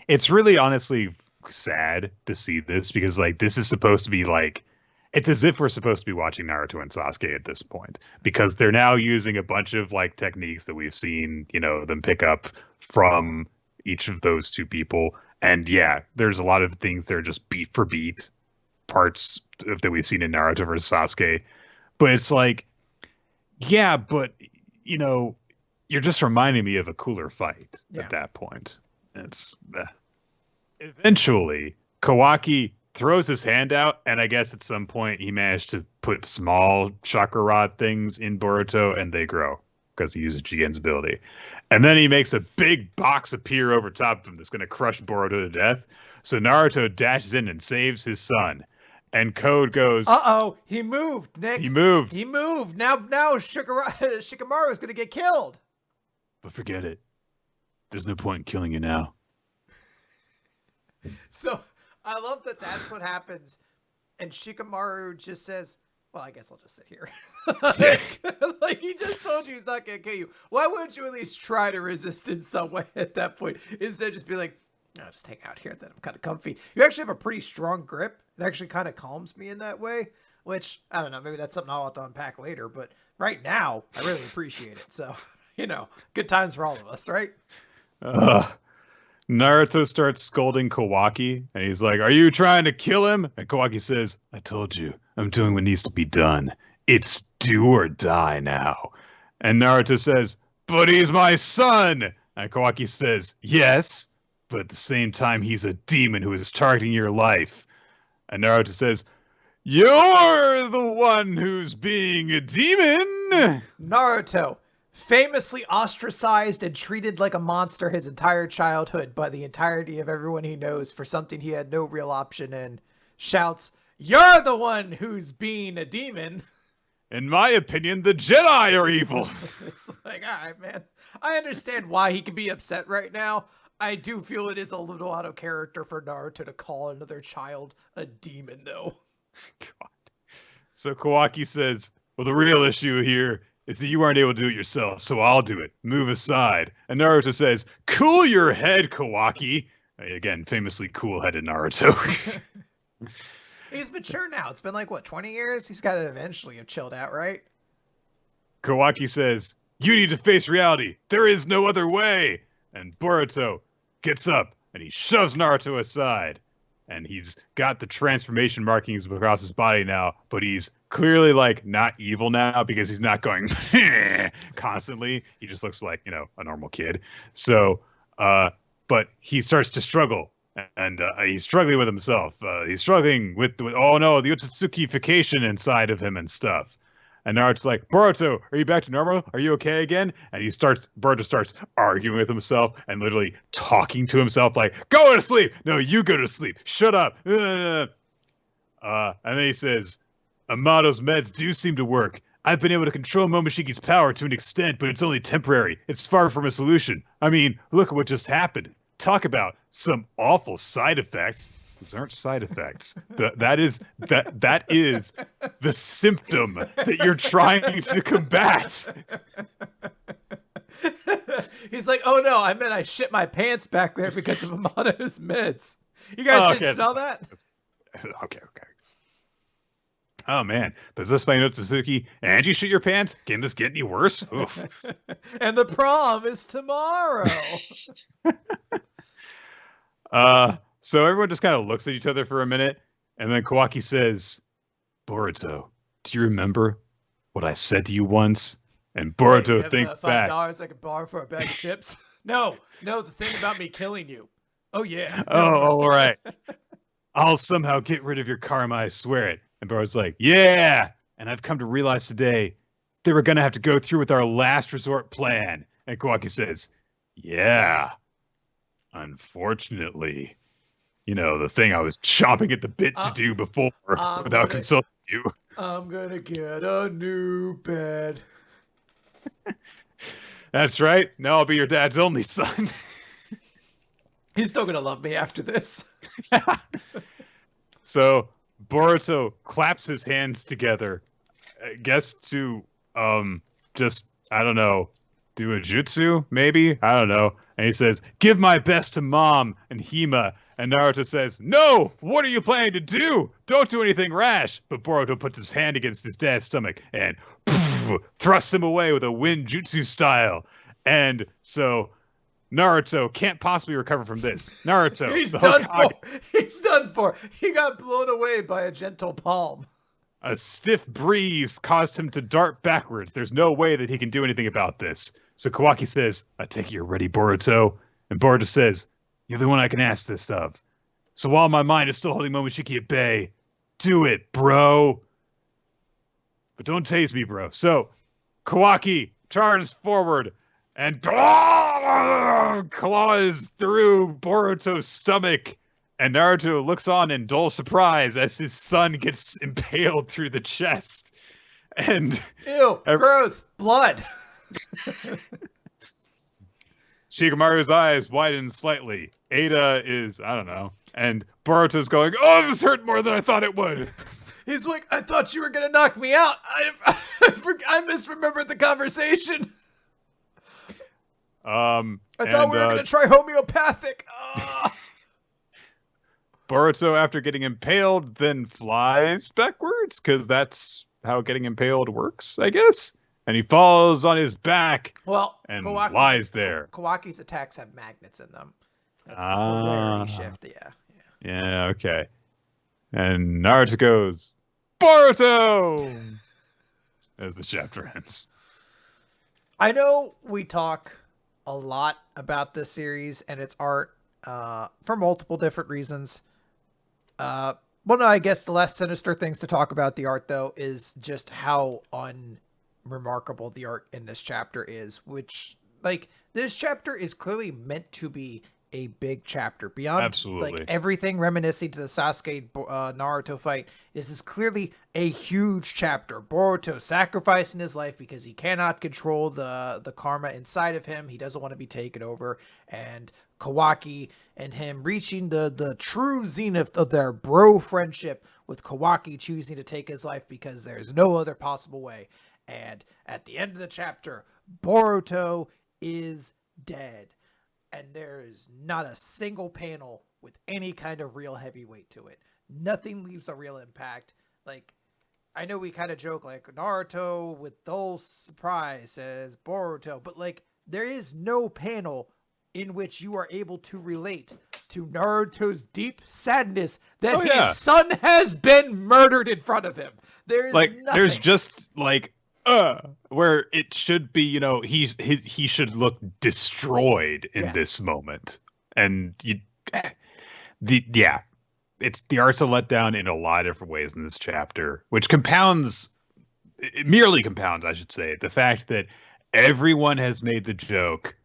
It's really honestly sad to see this because this is supposed to be it's as if we're supposed to be watching Naruto and Sasuke at this point because they're now using a bunch of techniques that we've seen, them pick up from each of those two people. And yeah, there's a lot of things that are just beat for beat parts that we've seen in Naruto versus Sasuke. But it's yeah, but you're just reminding me of a cooler fight at that point. It's eventually Kawaki throws his hand out, and I guess at some point he managed to put small chakra rod things in Boruto, and they grow because he uses Jigen's ability. And then he makes a big box appear over top of him that's going to crush Boruto to death. So Naruto dashes in and saves his son. And Code goes, Uh-oh, he moved, Nick. he moved. He moved. Now Shikamaru is going to get killed. But forget it. There's no point in killing you now. So I love that that's what happens. And Shikamaru just says, well, I guess I'll just sit here. Like, he just told you he's not going to kill you. Why wouldn't you at least try to resist in some way at that point? Instead of just be like, no, just hang out here. Then I'm kind of comfy. You actually have a pretty strong grip. It actually kind of calms me in that way, which, I don't know, maybe that's something I'll have to unpack later. But right now, I really appreciate it. So, good times for all of us, right? Naruto starts scolding Kawaki, and he's like, are you trying to kill him? And Kawaki says, I told you, I'm doing what needs to be done. It's do or die now. And Naruto says, but he's my son! And Kawaki says, yes, but at the same time, he's a demon who is targeting your life. And Naruto says, you're the one who's being a demon! Naruto, famously ostracized and treated like a monster his entire childhood by the entirety of everyone he knows for something he had no real option in, shouts, you're the one who's being a demon. In my opinion, the Jedi are evil. It's like, all right, man. I understand why he can be upset right now. I do feel it is a little out of character for Naruto to call another child a demon, though. God. So Kawaki says, well, the real issue here is that you aren't able to do it yourself, so I'll do it. Move aside. And Naruto says, cool your head, Kawaki. Again, famously cool-headed Naruto. He's mature now. It's been like, what, 20 years? He's got to eventually have chilled out, right? Kawaki says, you need to face reality. There is no other way. And Boruto gets up, and he shoves Naruto aside. And he's got the transformation markings across his body now, but he's clearly, like, not evil now because he's not going constantly. He just looks like, a normal kid. So, but he starts to struggle, and he's struggling with himself. He's struggling with, oh no, the Utsutsuki-fication inside of him and stuff. And Naruto's like, Boruto, are you back to normal? Are you okay again? And Boruto starts arguing with himself and literally talking to himself like, go to sleep. No, you go to sleep. Shut up. And then he says, Amato's meds do seem to work. I've been able to control Momoshiki's power to an extent, but it's only temporary. It's far from a solution. I mean, look at what just happened. Talk about some awful side effects. Those aren't side effects. That is the symptom that you're trying to combat. He's like, oh no, I meant I shit my pants back there because of Amato's meds. You guys didn't sell that? Okay. Oh man, possessed by Otsutsuki and you shit your pants? Can this get any worse? Oof. And the prom is tomorrow. So everyone just kind of looks at each other for a minute, and then Kawaki says, Boruto, do you remember what I said to you once? And Boruto thinks back. $5 I could borrow for a bag of chips? No, the thing about me killing you. Oh, yeah. Oh, all right. I'll somehow get rid of your karma, I swear it. And Boruto's like, yeah. And I've come to realize today they were going to have to go through with our last resort plan. And Kawaki says, yeah. Unfortunately. The thing I was chomping at the bit to do before without consulting you. I'm gonna get a new bed. That's right. Now I'll be your dad's only son. He's still gonna love me after this. So Boruto claps his hands together, I guess to just, I don't know, do a jutsu, maybe? I don't know. And he says, give my best to Mom and Hima. And Naruto says, no! What are you planning to do? Don't do anything rash! But Boruto puts his hand against his dad's stomach and thrusts him away with a wind jutsu style. And so Naruto can't possibly recover from this. Naruto, He's done for. He's done for. He got blown away by a gentle palm. A stiff breeze caused him to dart backwards. There's no way that he can do anything about this. So Kawaki says, I take it you're ready, Boruto. And Boruto says, you're the one I can ask this of. So while my mind is still holding Momoshiki at bay, do it, bro. But don't tase me, bro. So Kawaki charges forward and claws through Boruto's stomach And Naruto looks on in dull surprise as his son gets impaled through the chest. And Ew, gross, blood. Shikamaru's eyes widen slightly. Ada is, I don't know. And Boruto's going, oh, this hurt more than I thought it would. He's like, I thought you were going to knock me out. I misremembered the conversation. I thought we were going to try homeopathic. Boruto, after getting impaled, then flies backwards, because that's how getting impaled works, I guess. And he falls on his back and lies there. Kawaki's attacks have magnets in them. That's a polarity shift, yeah. Yeah, okay. And Naruto goes, Boruto! As the chapter ends. I know we talk a lot about this series and its art for multiple different reasons. Well, no, I guess the less sinister things to talk about the art, though, is just how unremarkable the art in this chapter is, which, like, this chapter is clearly meant to be a big chapter. Beyond, like, everything reminiscing to the Sasuke Naruto fight, this is clearly a huge chapter. Boruto sacrificing his life because he cannot control the karma inside of him. He doesn't want to be taken over. And Kawaki and him reaching the true zenith of their bro friendship, with Kawaki choosing to take his life because there's no other possible way. And at the end of the chapter, Boruto is dead. And there is not a single panel with any kind of real heavy weight to it. Nothing leaves a real impact. Like, I know we kind of joke, like, Naruto with dull surprise says Boruto, but, like, there is no panel in which you are able to relate to Naruto's deep sadness that his son has been murdered in front of him. There's nothing. There's just, like, where it should be, you know, he should look destroyed in this moment. And the art's a letdown in a lot of different ways in this chapter, which merely compounds, I should say, the fact that everyone has made the joke.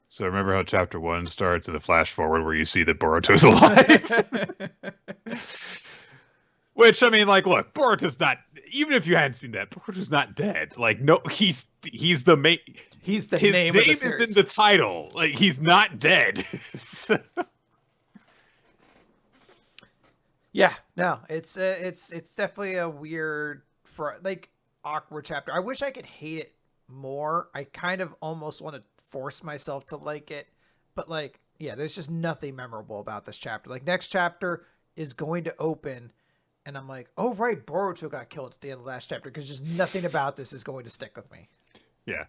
So remember how chapter 1 starts in a flash forward where you see that Boruto's alive? Which, I mean, like, look, Boruto's not, even if you hadn't seen that, Boruto's not dead. Like, no, he's the main. His name is in the title. Like, he's not dead. Yeah, no, it's definitely a weird, like, awkward chapter. I wish I could hate it more. I kind of almost want to force myself to like it, but, like, yeah, there's just nothing memorable about this chapter. Like, next chapter is going to open, and I'm like, oh, right, Boruto got killed at the end of the last chapter, because just nothing about this is going to stick with me. Yeah.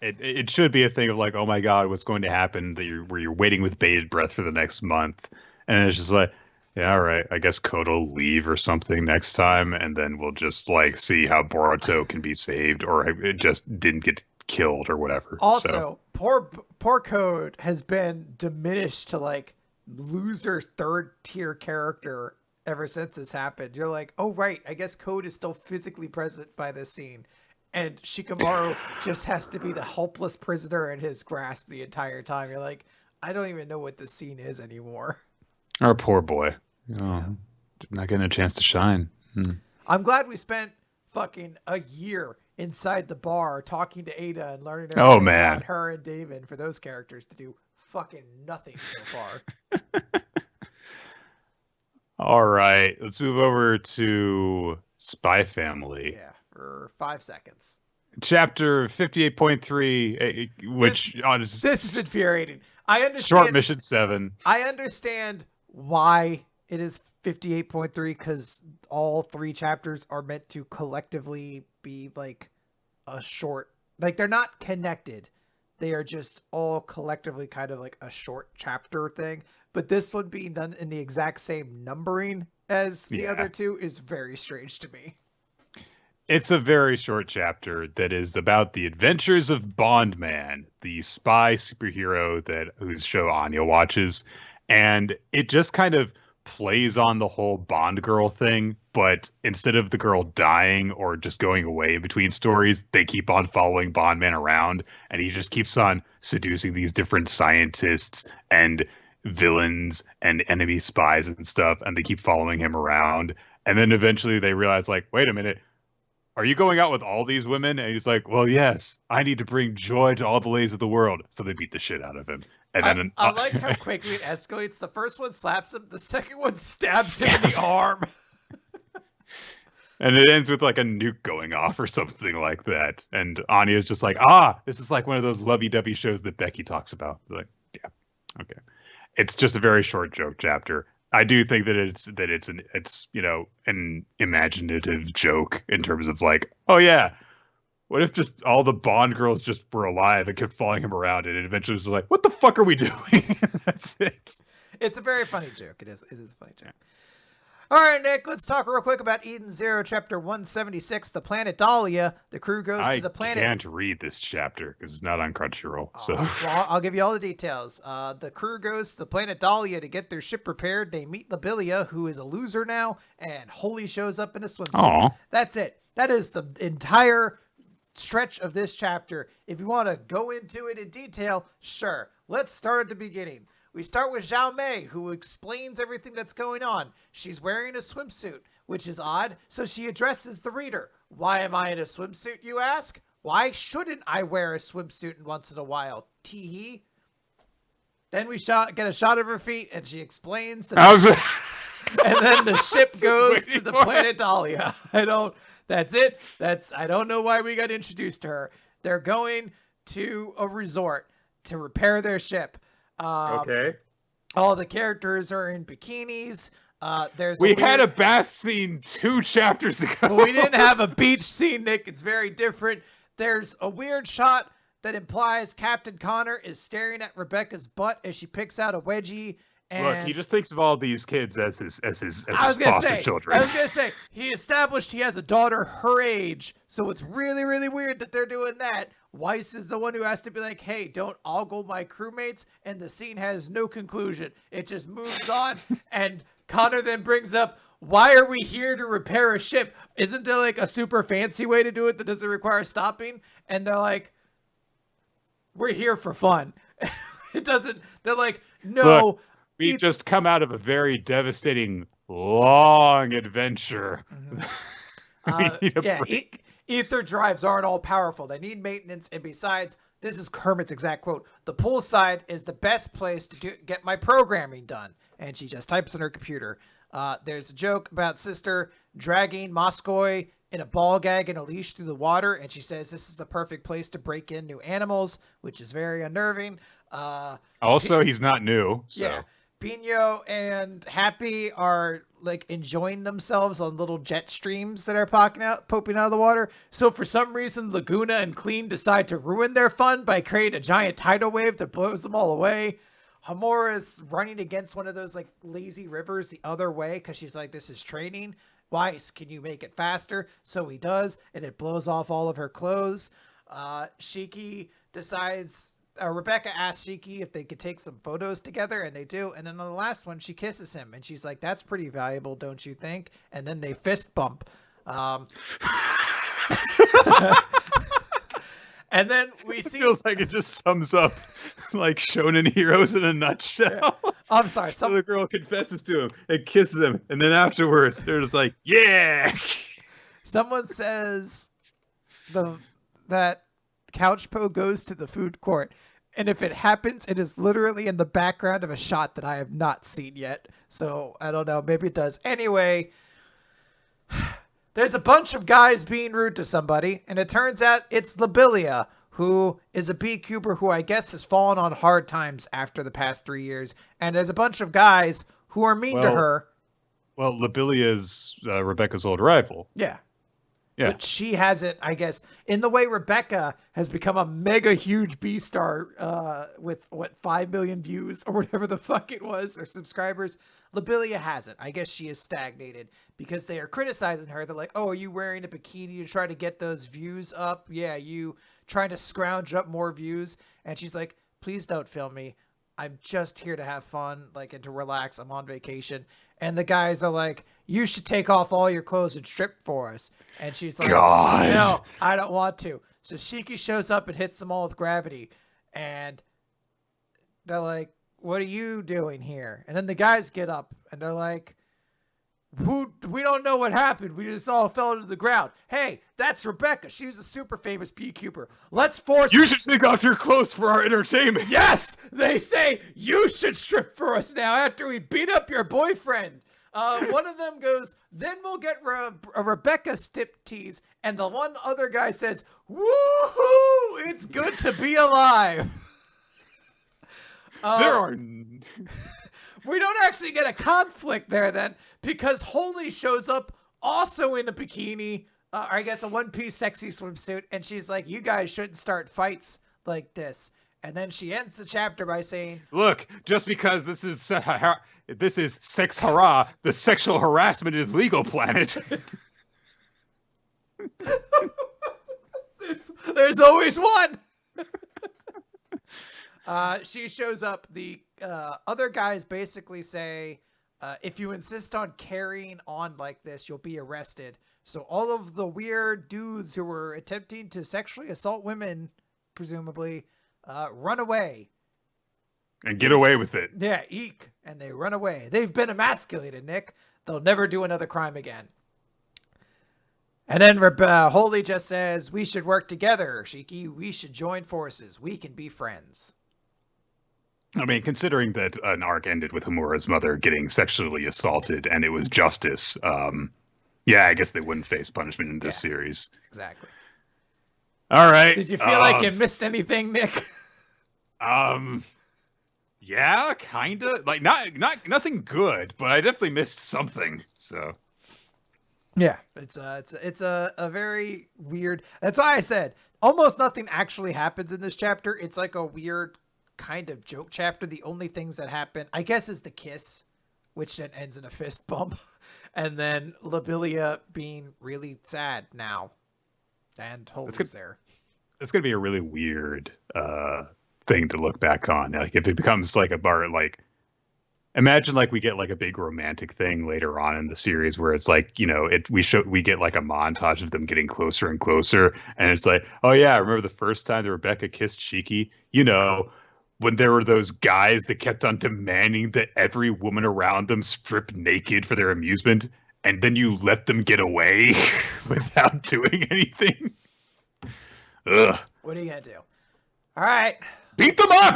It should be a thing of, like, oh my god, what's going to happen, where you're waiting with bated breath for the next month. And it's just like, yeah, all right, I guess Code will leave or something next time, and then we'll just, like, see how Boruto can be saved, or it just didn't get killed or whatever. Also, poor Code has been diminished to, like, loser third tier character ever since this happened. You're like, oh, right, I guess Code is still physically present by this scene. And Shikamaru just has to be the helpless prisoner in his grasp the entire time. You're like, I don't even know what this scene is anymore. Our poor boy. Oh, not getting a chance to shine. I'm glad we spent fucking a year inside the bar talking to Ada and learning everything about her and David for those characters to do fucking nothing so far. All right, let's move over to Spy Family. Yeah, for 5 seconds. Chapter 58.3, which this is infuriating. I understand. Short mission 7. I understand why it is 58.3, because all 3 chapters are meant to collectively be like a short, like, they're not connected. They are just all collectively kind of like a short chapter thing. But this one being done in the exact same numbering as the other 2 is very strange to me. It's a very short chapter that is about the adventures of Bondman, the spy superhero whose show Anya watches. And it just kind of plays on the whole Bond girl thing, but instead of the girl dying or just going away in between stories, they keep on following Bondman around, and he just keeps on seducing these different scientists and villains and enemy spies and stuff, and they keep following him around. And then eventually they realize, like, wait a minute, are you going out with all these women? And he's like, well, yes, I need to bring joy to all the ladies of the world. So they beat the shit out of him. And I, then I like how quickly it escalates. The first one slaps him, the second one stabs him in the arm. and it ends with like a nuke going off or something like that. And Anya's just like, this is like one of those lovey-dovey shows that Becky talks about. Like, yeah, okay. It's just a very short joke chapter. I do think that it's an imaginative joke in terms of like, oh yeah, what if just all the Bond girls just were alive and kept following him around, and it eventually was like, what the fuck are we doing? That's it. It's a very funny joke. It is a funny joke. All right, Nick, let's talk real quick about Eden Zero, Chapter 176, The Planet Dahlia. The crew goes to the planet. I can't read this chapter because it's not on Crunchyroll. So well, I'll give you all the details. The crew goes to the planet Dahlia to get their ship repaired. They meet Lobelia, who is a loser now, and Holy shows up in a swimsuit. Aww. That's it. That is the entire stretch of this chapter. If you want to go into it in detail, sure. Let's start at the beginning. We start with Zhao Mei, who explains everything that's going on. She's wearing a swimsuit, which is odd, so she addresses the reader. Why am I in a swimsuit, you ask? Why shouldn't I wear a swimsuit once in a while? Tee-hee. Then we get a shot of her feet, and she explains and then the ship goes to the planet Dahlia. That's it. I don't know why we got introduced to her. They're going to a resort to repair their ship. Okay. All the characters are in bikinis. We had a bath scene 2 chapters ago. But we didn't have a beach scene, Nick. It's very different. There's a weird shot that implies Captain Connor is staring at Rebecca's butt as she picks out a wedgie. And look, he just thinks of all these kids as his foster children. I was gonna say he established he has a daughter her age, so it's really, really weird that they're doing that. Weiss is the one who has to be like, hey, don't ogle my crewmates, and the scene has no conclusion. It just moves on, and Connor then brings up, why are we here to repair a ship? Isn't there like a super fancy way to do it that doesn't require stopping? And they're like, we're here for fun. It doesn't, they're like, no. Look, we just come out of a very devastating, long adventure. Mm-hmm. Ether drives aren't all powerful. They need maintenance. And besides, this is Kermit's exact quote, the poolside is the best place to get my programming done. And she just types on her computer. There's a joke about Sister dragging Moskoy in a ball gag and a leash through the water. And she says this is the perfect place to break in new animals, which is very unnerving. Also, he's not new. So. Yeah. Pino and Happy are like enjoying themselves on little jet streams that are popping out of the water. So for some reason, Laguna and Clean decide to ruin their fun by creating a giant tidal wave that blows them all away. Hamura is running against one of those like lazy rivers the other way because she's like, this is training. Weiss, can you make it faster? So he does, and it blows off all of her clothes. Shiki decides... Rebecca asks Shiki if they could take some photos together, and they do. And then on the last one, she kisses him, and she's like, that's pretty valuable, don't you think? And then they fist bump. And then we see... It feels like it just sums up like shonen heroes in a nutshell. Yeah. I'm sorry. So the girl confesses to him and kisses him, and then afterwards, they're just like, yeah! Someone says that Couchpo goes to the food court, and if it happens, it is literally in the background of a shot that I have not seen yet. So I don't know, maybe it does. Anyway, there's a bunch of guys being rude to somebody, and it turns out it's Lobelia, who is a beekeeper who I guess has fallen on hard times after the past 3 years, and there's a bunch of guys who are mean to her. Well, Lobelia is Rebecca's old rival. Yeah. Yeah. But she hasn't, I guess, in the way Rebecca has become a mega huge B-star with, 5 million views or whatever the fuck it was, or subscribers. Lobelia hasn't. I guess she is stagnated because they are criticizing her. They're like, oh, are you wearing a bikini to try to get those views up? Yeah, you trying to scrounge up more views. And she's like, please don't film me. I'm just here to have fun, like, and to relax. I'm on vacation. And the guys are like, you should take off all your clothes and strip for us. And she's like, God. No, I don't want to. So Shiki shows up and hits them all with gravity. And they're like, what are you doing here? And then the guys get up and they're like, we don't know what happened. We just all fell to the ground. Hey, that's Rebecca. She's a super famous beekeeper. Let's force You should take off your clothes for our entertainment. Yes! They say you should strip for us now after we beat up your boyfriend. One of them goes, then we'll get a Rebecca stip tease. And the one other guy says, woohoo! It's good to be alive. There are... We don't actually get a conflict there then, because Holy shows up also in a bikini, or I guess a one-piece sexy swimsuit, and she's like, you guys shouldn't start fights like this. And then she ends the chapter by saying, look, just because this is sex hara, the sexual harassment is legal, planet. there's always one. She shows up. The other guys basically say, if you insist on carrying on like this, you'll be arrested. So all of the weird dudes who were attempting to sexually assault women, presumably, run away. And get away with it. Yeah, eek. And they run away. They've been emasculated, Nick. They'll never do another crime again. And then Holy just says, we should work together, Shiki. We should join forces. We can be friends. I mean, considering that an arc ended with Homura's mother getting sexually assaulted and it was justice, yeah, I guess they wouldn't face punishment in this series. Exactly. All right. Did you feel like you missed anything, Nick? Yeah, kinda. Like nothing good, but I definitely missed something. So. Yeah, it's a very weird. That's why I said almost nothing actually happens in this chapter. It's like a weird kind of joke chapter. The only things that happen, I guess, is the kiss, which then ends in a fist bump, and then Labilia being really sad now, and Holy's there. It's gonna be a really weird thing to look back on. Like if it becomes like a bar, like imagine like we get like a big romantic thing later on in the series where it's like, you know, we get like a montage of them getting closer and closer, and it's like, oh yeah, I remember the first time that Rebecca kissed Shiki, you know, when there were those guys that kept on demanding that every woman around them strip naked for their amusement, and then you let them get away without doing anything. Ugh. What are you gonna do? All right. Beat them up!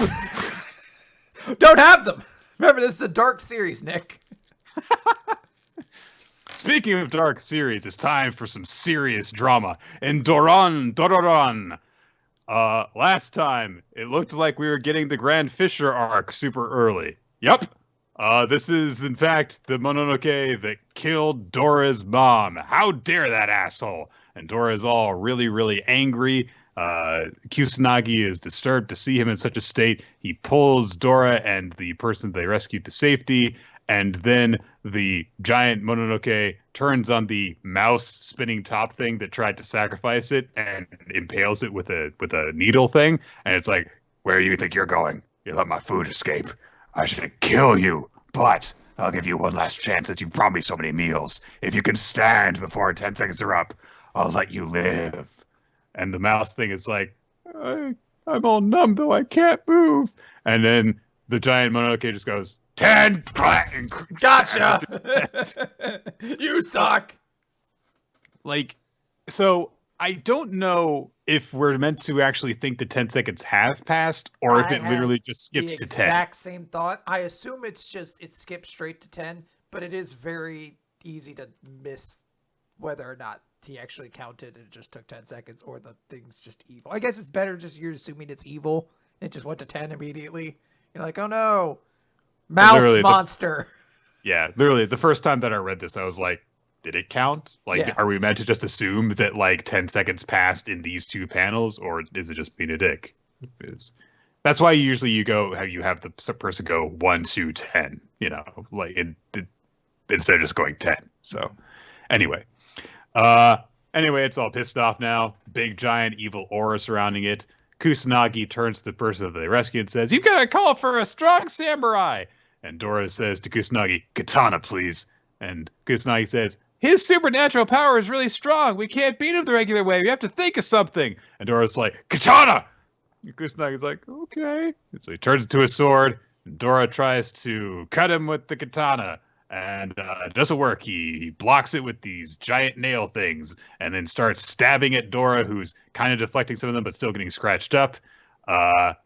Don't have them! Remember, this is a dark series, Nick. Speaking of dark series, it's time for some serious drama in Doron Dororon. Last time, it looked like we were getting the Grand Fisher arc super early. Yup. This is, in fact, the Mononoke that killed Dora's mom. How dare that asshole? And Dora's all really, really angry. Kusanagi is disturbed to see him in such a state. He pulls Dora and the person they rescued to safety, and then the giant Mononoke turns on the mouse spinning top thing that tried to sacrifice it and impales it with a needle thing. And it's like, where do you think you're going? You let my food escape. I should kill you, but I'll give you one last chance that you've brought me so many meals. If you can stand before 10 seconds are up, I'll let you live. And the mouse thing is like, I'm all numb, though I can't move. And then the giant Mononoke just goes, 10! Gotcha! You suck! Like, so I don't know if we're meant to actually think the 10 seconds have passed, or if it literally just skips to 10. Exact same thought. I assume it skips straight to 10, but it is very easy to miss whether or not he actually counted and it just took 10 seconds, or the thing's just evil. I guess it's better just you're assuming it's evil. It just went to 10 immediately. You're like, oh no, mouse monster. Yeah, literally, the first time that I read this, I was like, did it count? Like, are we meant to just assume that like 10 seconds passed in these two panels, or is it just being a dick? That's why usually you have the person go 1, 2, 10, you know, like instead of just going 10. So anyway, it's all pissed off now. Big giant evil aura surrounding it. Kusanagi turns to the person that they rescued and says, "You've got to call for a strong samurai." And Dora says to Kusanagi, "Katana, please." And Kusanagi says, "His supernatural power is really strong. We can't beat him the regular way. We have to think of something." And Dora's like, "Katana!" And Kusanagi's like, "Okay." And so he turns it to a sword, Dora tries to cut him with the katana, and it doesn't work. He blocks it with these giant nail things, and then starts stabbing at Dora, who's kind of deflecting some of them, but still getting scratched up.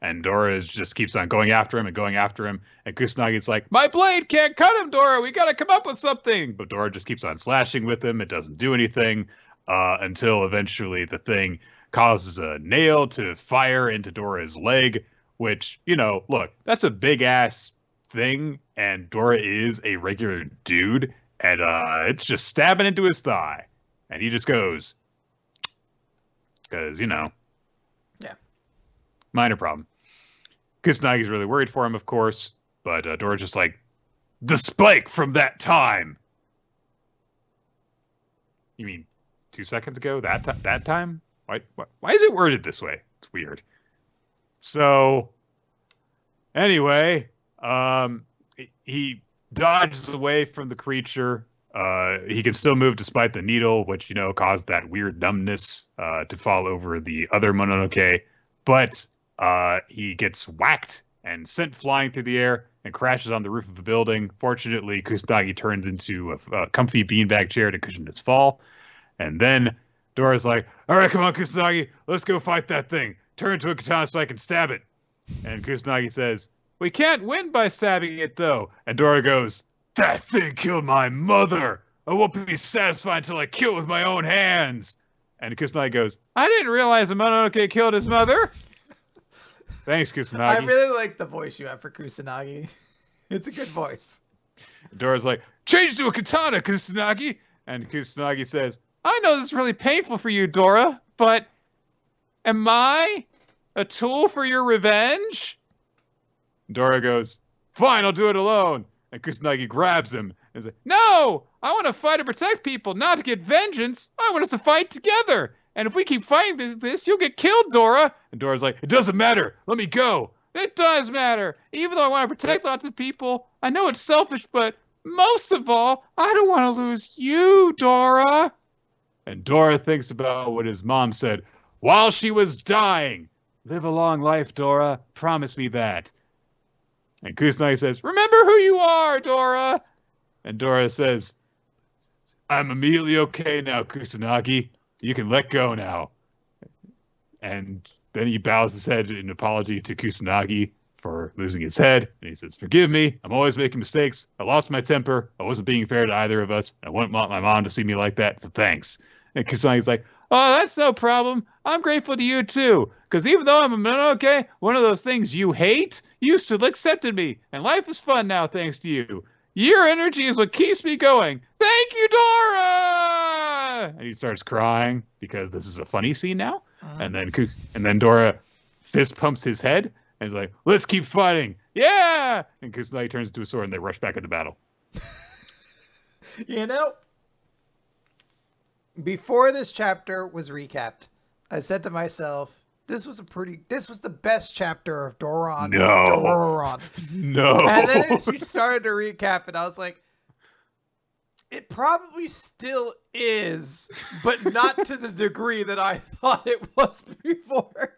And Dora just keeps on going after him and going after him. And Kusanagi's like, "My blade can't cut him, Dora. We gotta come up with something." But Dora just keeps on slashing with him. It doesn't do anything until eventually the thing causes a nail to fire into Dora's leg, which, look, that's a big ass thing, and Dora is a regular dude, and it's just stabbing into his thigh. And he just goes, because, Yeah. minor problem. Kusanagi's really worried for him, of course, but Dora's just like, "The spike from that time." You mean 2 seconds ago? That time? Why is it worded this way? It's weird. So, anyway, he dodges away from the creature. He can still move despite the needle, which, caused that weird numbness to fall over the other Mononoke. But he gets whacked and sent flying through the air and crashes on the roof of a building. Fortunately, Kusanagi turns into a comfy beanbag chair to cushion his fall. And then Dora's like, "All right, come on, Kusanagi, let's go fight that thing. Turn into a katana so I can stab it." And Kusanagi says, "We can't win by stabbing it, though." And Dora goes, "That thing killed my mother. I won't be satisfied until I kill it with my own hands." And Kusanagi goes, "I didn't realize a Mononoke killed his mother." Thanks, Kusanagi. I really like the voice you have for Kusanagi. It's a good voice. Dora's like, "Change to a katana, Kusanagi." And Kusanagi says, "I know this is really painful for you, Dora, but am I a tool for your revenge?" Dora goes, "Fine, I'll do it alone." And Kusanagi grabs him and says, "No, I want to fight to protect people, not to get vengeance. I want us to fight together. And if we keep fighting this, you'll get killed, Dora." And Dora's like, "It doesn't matter. Let me go." "It does matter. Even though I want to protect lots of people, I know it's selfish, but most of all, I don't want to lose you, Dora." And Dora thinks about what his mom said while she was dying. "Live a long life, Dora. Promise me that." And Kusanagi says, "Remember who you are, Dora." And Dora says, "I'm immediately okay now, Kusanagi. You can let go now." And then he bows his head in apology to Kusanagi for losing his head. And he says, "Forgive me. I'm always making mistakes. I lost my temper. I wasn't being fair to either of us. I wouldn't want my mom to see me like that, so thanks." And Kusanagi's like, "Oh, that's no problem. I'm grateful to you, too. Because even though I'm a Mononoke, one of those things you hate, you still accepted me. And life is fun now, thanks to you. Your energy is what keeps me going. Thank you, Dora!" And he starts crying because this is a funny scene now. And then Dora fist pumps his head and he's like, "Let's keep fighting. Yeah!" And Kusanagi turns into a sword and they rush back into battle. Before this chapter was recapped, I said to myself, this was the best chapter of Doron Dororon. No. And then as you started to recap it, I was like, it probably still is, but not to the degree that I thought it was before.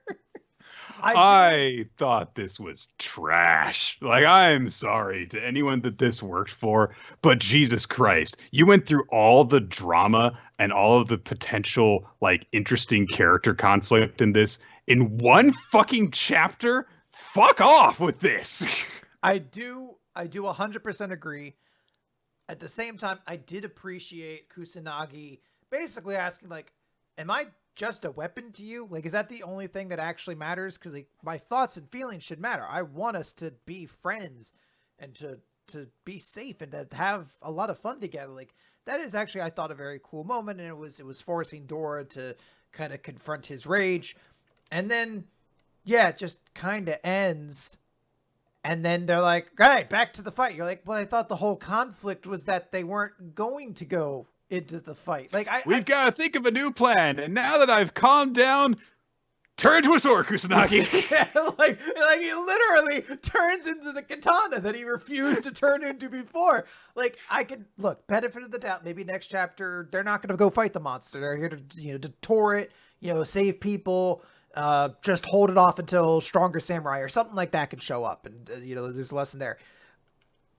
I thought this was trash. Like, I'm sorry to anyone that this worked for, but Jesus Christ, you went through all the drama and all of the potential, like, interesting character conflict in this in one fucking chapter? Fuck off with this. I do 100% agree. At the same time, I did appreciate Kusanagi basically asking, like, am I just a weapon to you? Like, is that the only thing that actually matters? Because, like, my thoughts and feelings should matter. I want us to be friends and to be safe and to have a lot of fun together. Like, that is actually, I thought, a very cool moment, and it was forcing Dora to kind of confront his rage. And then, yeah, it just kind of ends. And then they're like, all right, back to the fight. You're like, but I thought the whole conflict was that they weren't going to go into the fight. Like, We've got to think of a new plan. And now that I've calmed down, turn to a sword, Kusanagi. Yeah, like he literally turns into the katana that he refused to turn into before. Like, I could look, benefit of the doubt. Maybe next chapter they're not going to go fight the monster. They're here to to tour it, save people. just hold it off until stronger samurai or something like that can show up, and there's a lesson there.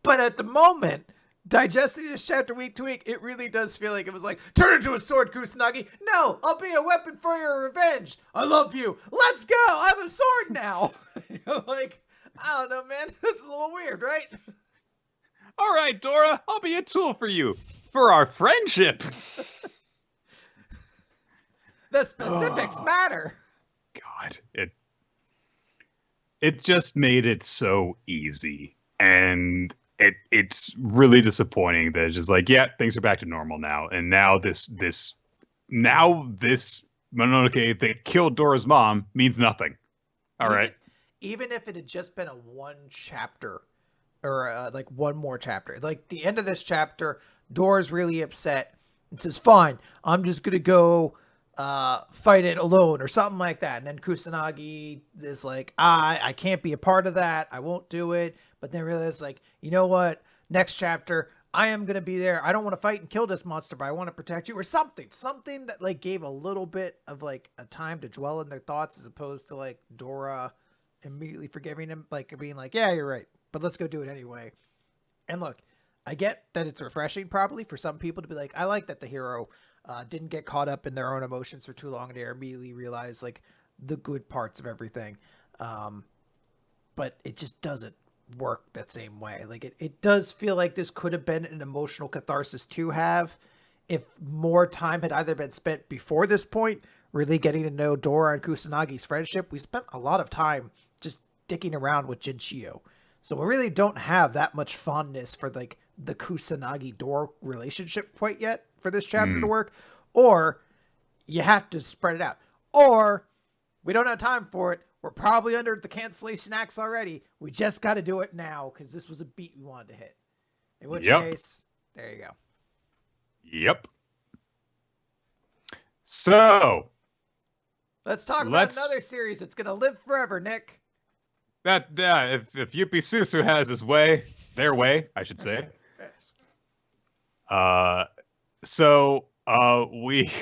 But at the moment, digesting this chapter week to week, it really does feel like it was like, turn into a sword, Kusanagi. No, I'll be a weapon for your revenge. I love you. Let's go. I have a sword now. Like, I don't know, man. That's a little weird, right? All right, Dora, I'll be a tool for you for our friendship. The specifics matter. God, it just made it so easy, and it's really disappointing that it's just like, yeah, things are back to normal now, and now this Mononoke that killed Dora's mom means nothing. All right. Even if it had just been a one chapter, or like one more chapter, like the end of this chapter, Dora's really upset and says, "Fine, I'm just gonna go fight it alone," or something like that. And then Kusanagi is like, I can't be a part of that. I won't do it. But then realize, like, you know what? Next chapter, I am going to be there. I don't want to fight and kill this monster, but I want to protect you, or something that like gave a little bit of like a time to dwell in their thoughts, as opposed to like Dora immediately forgiving him, like being like, yeah, you're right, but let's go do it anyway. And look, I get that it's refreshing probably for some people to be like, I like that the hero didn't get caught up in their own emotions for too long, and they immediately realize like the good parts of everything. But it just doesn't work that same way. Like it does feel like this could have been an emotional catharsis to have if more time had either been spent before this point, really getting to know Dora and Kusanagi's friendship. We spent a lot of time just dicking around with Jinchio. So we really don't have that much fondness for like the Kusanagi Dora relationship quite yet for this chapter to work. Or you have to spread it out. Or we don't have time for it. We're probably under the cancellation acts already. We just got to do it now because this was a beat we wanted to hit. In which case, there you go. Yep. So let's talk about another series that's going to live forever, Nick. If Yuppie Susu has his way, their way, I should say. So we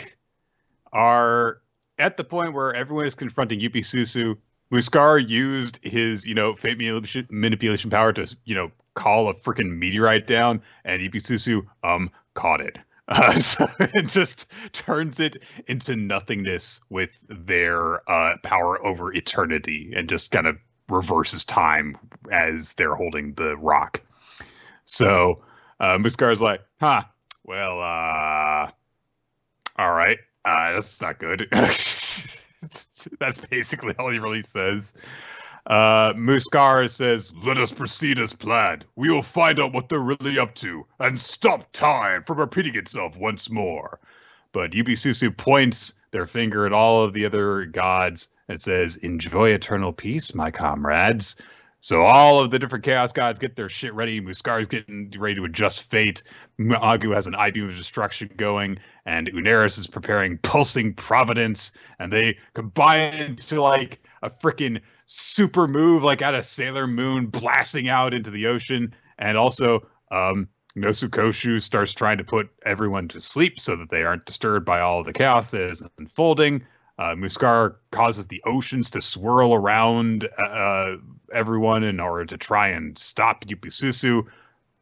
are at the point where everyone is confronting Yuppie Susu. Muskar used his, fate manipulation power to, call a freaking meteorite down, and Yuppie Susu caught it. So it just turns it into nothingness with their power over eternity, and just kind of reverses time as they're holding the rock. So Muskar's like, well, all right, that's not good. That's basically all he really says. Muskar says, let us proceed as planned. We will find out what they're really up to and stop time from repeating itself once more. But Yuppie Susu points their finger at all of the other gods and says, enjoy eternal peace, my comrades. So all of the different Chaos Gods get their shit ready. Muskar's getting ready to adjust fate. Magu has an eye beam of destruction going, and Uneris is preparing Pulsing Providence, and they combine into like a freaking super move, like out of Sailor Moon, blasting out into the ocean. And also, Nosukoshu starts trying to put everyone to sleep so that they aren't disturbed by all of the chaos that is unfolding. Muskar causes the oceans to swirl around everyone in order to try and stop Yuppie Susu.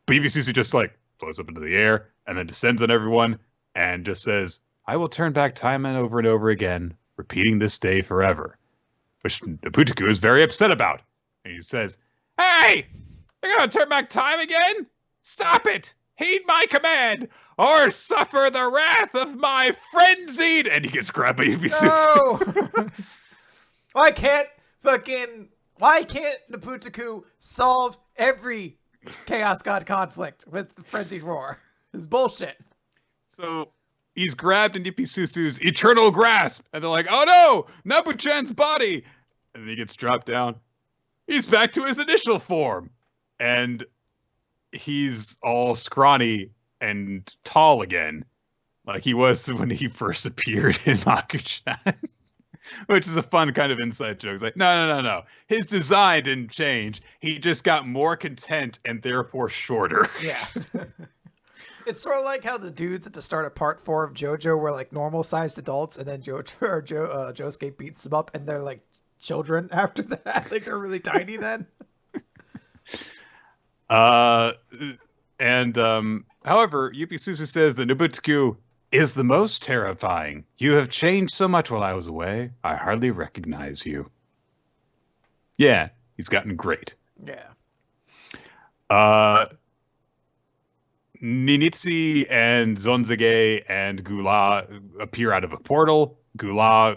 But Yuppie Susu just like floats up into the air and then descends on everyone and just says, I will turn back time and over again, repeating this day forever. Which Naputaku is very upset about. And he says, hey, you're going to turn back time again? Stop it! Heed my command, or suffer the wrath of my frenzied... And he gets grabbed by Yuppie Susu. No! Why can't Naputaku solve every Chaos God conflict with the Frenzied Roar? It's bullshit. So he's grabbed in Yuppie Susu's eternal grasp, and they're like, oh no, Nabu-chan's body! And then he gets dropped down. He's back to his initial form. And he's all scrawny and tall again, like he was when he first appeared in Magu-chan. Which is a fun kind of inside joke. It's like, no. His design didn't change. He just got more content and therefore shorter. Yeah. It's sort of like how the dudes at the start of part 4 of JoJo were like normal sized adults, and then Josuke beats them up, and they're like children after that. Like they're really tiny then. Uh, however, Yuppie Suzu says that Nobutsuku is the most terrifying. You have changed so much while I was away. I hardly recognize you. Yeah, he's gotten great. Yeah. Uh, Ninitsi and Zonzage and Gula appear out of a portal. Gula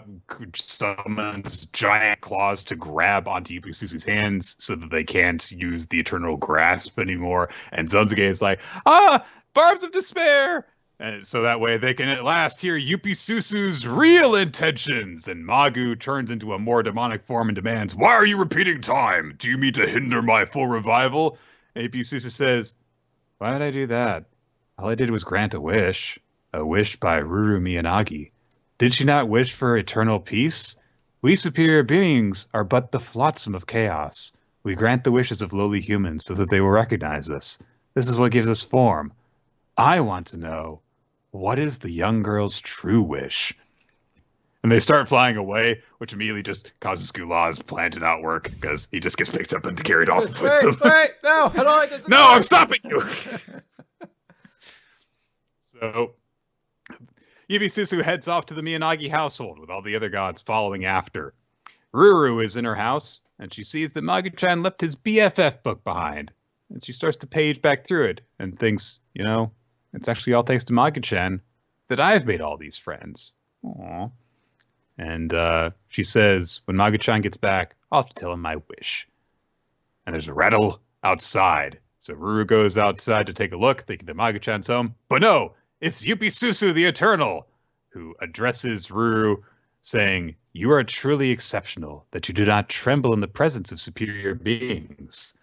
summons giant claws to grab onto Yupisusu's hands so that they can't use the eternal grasp anymore. And Zonzage is like, barbs of despair! And so that way they can at last hear Yupisusu's real intentions. And Magu turns into a more demonic form and demands, why are you repeating time? Do you mean to hinder my full revival? And Yupisusu says, why did I do that? All I did was grant a wish by Ruru Miyagi. Did she not wish for eternal peace? We superior beings are but the flotsam of chaos. We grant the wishes of lowly humans so that they will recognize us. This is what gives us form. I want to know, what is the young girl's true wish? And they start flying away, which immediately just causes Gula's plan to not work because he just gets picked up and carried off with them. Wait, no, I don't like this. No, I'm stopping you. So, Yubisusu heads off to the Miyagi household with all the other gods following after. Ruru is in her house, and she sees that Magu-chan left his BFF book behind. And she starts to page back through it and thinks, it's actually all thanks to Magu-chan that I've made all these friends. Aww. And she says, when Magu-chan gets back, I'll have to tell him my wish. And there's a rattle outside. So Ruru goes outside to take a look, thinking that Magu-chan's home. But no, it's Yupisusu the Eternal, who addresses Ruru, saying, you are truly exceptional, that you do not tremble in the presence of superior beings.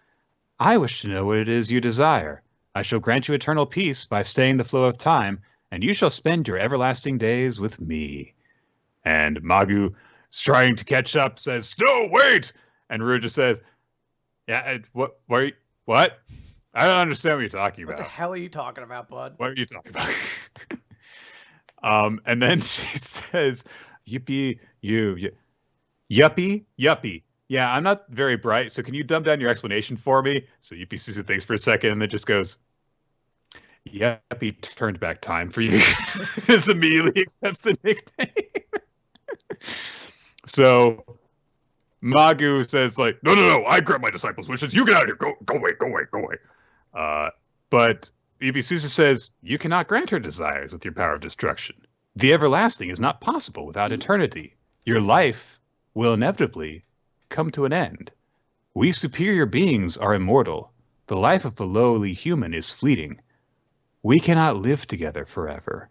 I wish to know what it is you desire. I shall grant you eternal peace by staying the flow of time, and you shall spend your everlasting days with me. And Magu, trying to catch up, says, no, wait! And Ruru just says, yeah, what? I don't understand what you're talking about. What the hell are you talking about, bud? What are you talking about? And then she says, yuppie. Yeah, I'm not very bright, so can you dumb down your explanation for me? So Yuppie Suzu thinks for a second and then just goes, Yuppie turned back time for you. Just immediately accepts the nickname. So Magu says, like, no, I grant my disciples' wishes. You get out of here. Go away. But Ibisusa says, you cannot grant her desires with your power of destruction. The everlasting is not possible without eternity. Your life will inevitably come to an end. We superior beings are immortal. The life of the lowly human is fleeting. We cannot live together forever.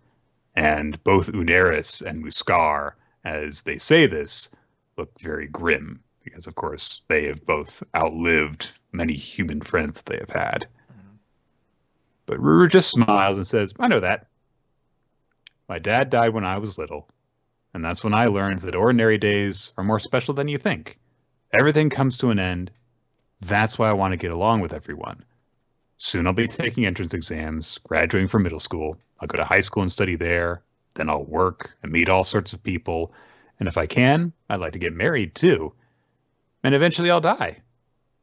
And both Uneris and Muskar, as they say this, look very grim, because of course they have both outlived many human friends that they have had. But Ruru just smiles and says, I know that. My dad died when I was little, and that's when I learned that ordinary days are more special than you think. Everything comes to an end. That's why I want to get along with everyone. Soon I'll be taking entrance exams, graduating from middle school. I'll go to high school and study there. Then I'll work and meet all sorts of people. And if I can, I'd like to get married too. And eventually I'll die,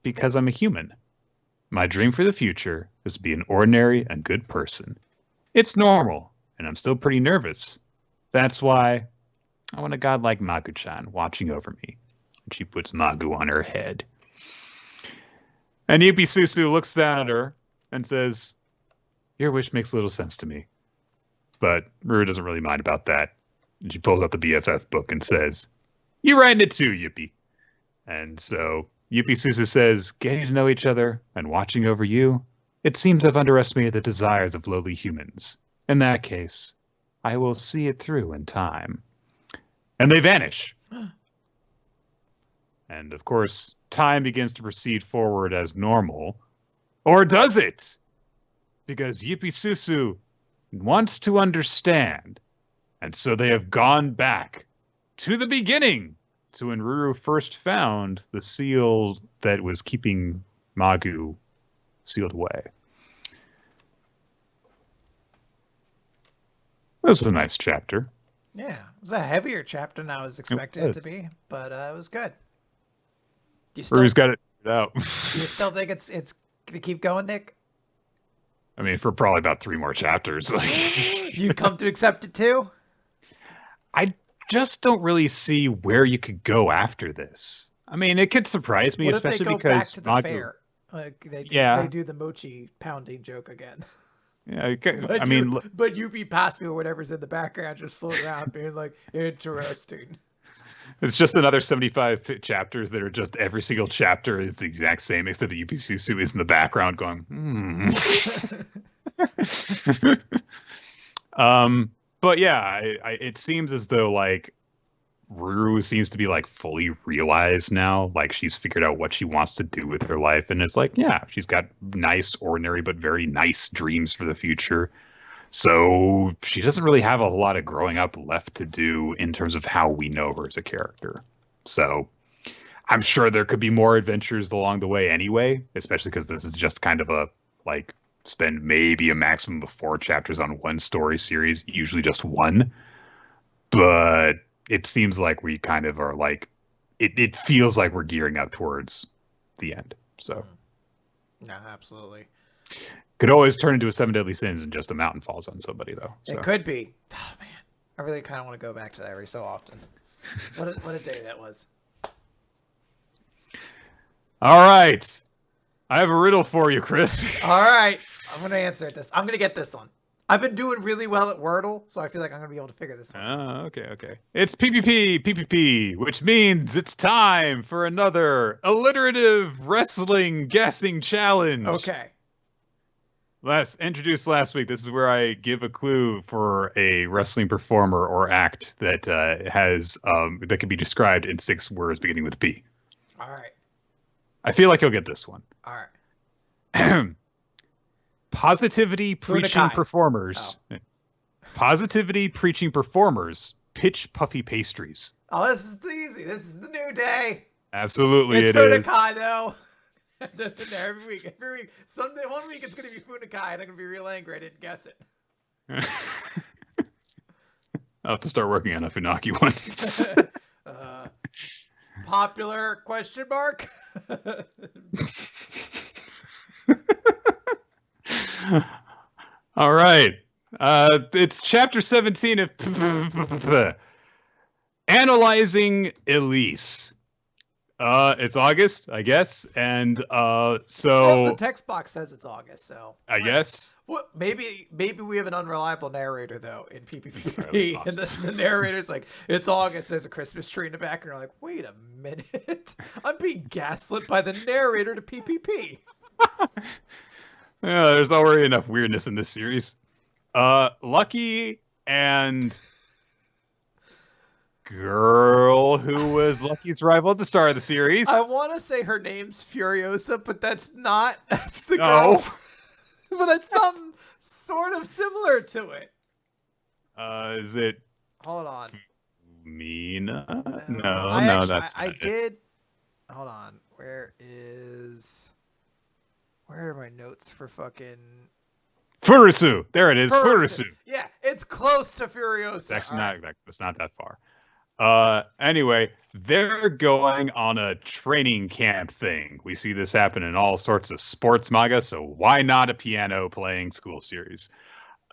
because I'm a human. My dream for the future is to be an ordinary and good person. It's normal, and I'm still pretty nervous. That's why I want a god like Magu-chan watching over me. And she puts Magu on her head. And Yubisusu looks down at her and says, your wish makes little sense to me. But Ruru doesn't really mind about that. And she pulls out the BFF book and says, you writing it too, Yuppie. And so Yupisusu says, getting to know each other and watching over you, it seems I've underestimated the desires of lowly humans. In that case, I will see it through in time. And they vanish. And of course, time begins to proceed forward as normal. Or does it? Because Yupisusu wants to understand. And so they have gone back to the beginning, to when Ruru first found the seal that was keeping Magu sealed away. was a nice chapter. Yeah, it was a heavier chapter than I was It expecting it to was. be, but it was good. Do you Rury's still got it figured out. do you still think it's gonna keep going, Nick? I mean, for probably about 3 more chapters. You come to accept it too? I just don't really see where you could go after this. I mean, it could surprise me, What if they especially go back because to the Magu. fair? Like they Yeah, do the mochi pounding joke again. yeah. I But mean, you be Pasu or whatever's in the background just floating around being like, interesting. it's just another 75 chapters that are just every single chapter is the exact same, except that Susu is in the background going, hmm. um, but yeah, it seems as though like Ruru seems to be like fully realized now. Like she's figured out what she wants to do with her life. And it's like, yeah, she's got nice, ordinary, but very nice dreams for the future. So she doesn't really have a lot of growing up left to do in terms of how we know her as a character. So I'm sure there could be more adventures along the way anyway, especially because this is just kind of a like spend maybe a maximum of 4 chapters on one story series, usually just one. But it seems like we kind of are like it feels like we're gearing up towards the end. So No, absolutely. could always turn into a 7 deadly sins and just a mountain falls on somebody though. So It could be. Oh man, I really kind of want to go back to that every so often. What a day that was. all right. I have a riddle for you, Chris. All right, I'm gonna answer this. I'm gonna get this one. I've been doing really well at Wordle, so I feel like I'm gonna be able to figure this one out. Oh, okay. It's PPPPPP, which means it's time for another alliterative wrestling guessing challenge. Okay. Introduced last week. This is where I give a clue for a wrestling performer or act that has that can be described in 6 words beginning with P. All right. I feel like you'll get this one. All right. Positivity preaching Funakai. performers. Oh. Positivity preaching performers pitch puffy pastries. Oh, this is easy. This is the new day. Absolutely, It's it is. Funakai though. every week. Someday, one week it's gonna be Funakai, and I'm gonna be real angry I didn't guess it. I'll have to start working on a Funaki one. Popular question mark? All right. It's chapter 17 of Analyzing Elise. It's August, I guess, and Well, so the text box says it's August, so I guess. Well, maybe we have an unreliable narrator though in Entirely PPPP, and the narrator's like, "It's August. There's a Christmas tree in the back," and you're like, "Wait a minute, I'm being gaslit by the narrator to PPP." Yeah, there's already enough weirdness in this series. Lucky and girl who was Lucky's rival at the start of the series. I want to say her name's Furiosa, but that's not. That's the No. girl. But it's something sort of similar to it. Is it Hold on. Mina? No, That's I not it. did. Hold on. Where are my notes for fucking Furusu. There it is. Furusu. Yeah, it's close to Furiosa. It's actually All not. It's not that far. Anyway, they're going on a training camp thing. We see this happen in all sorts of sports manga, so why not a piano playing school series?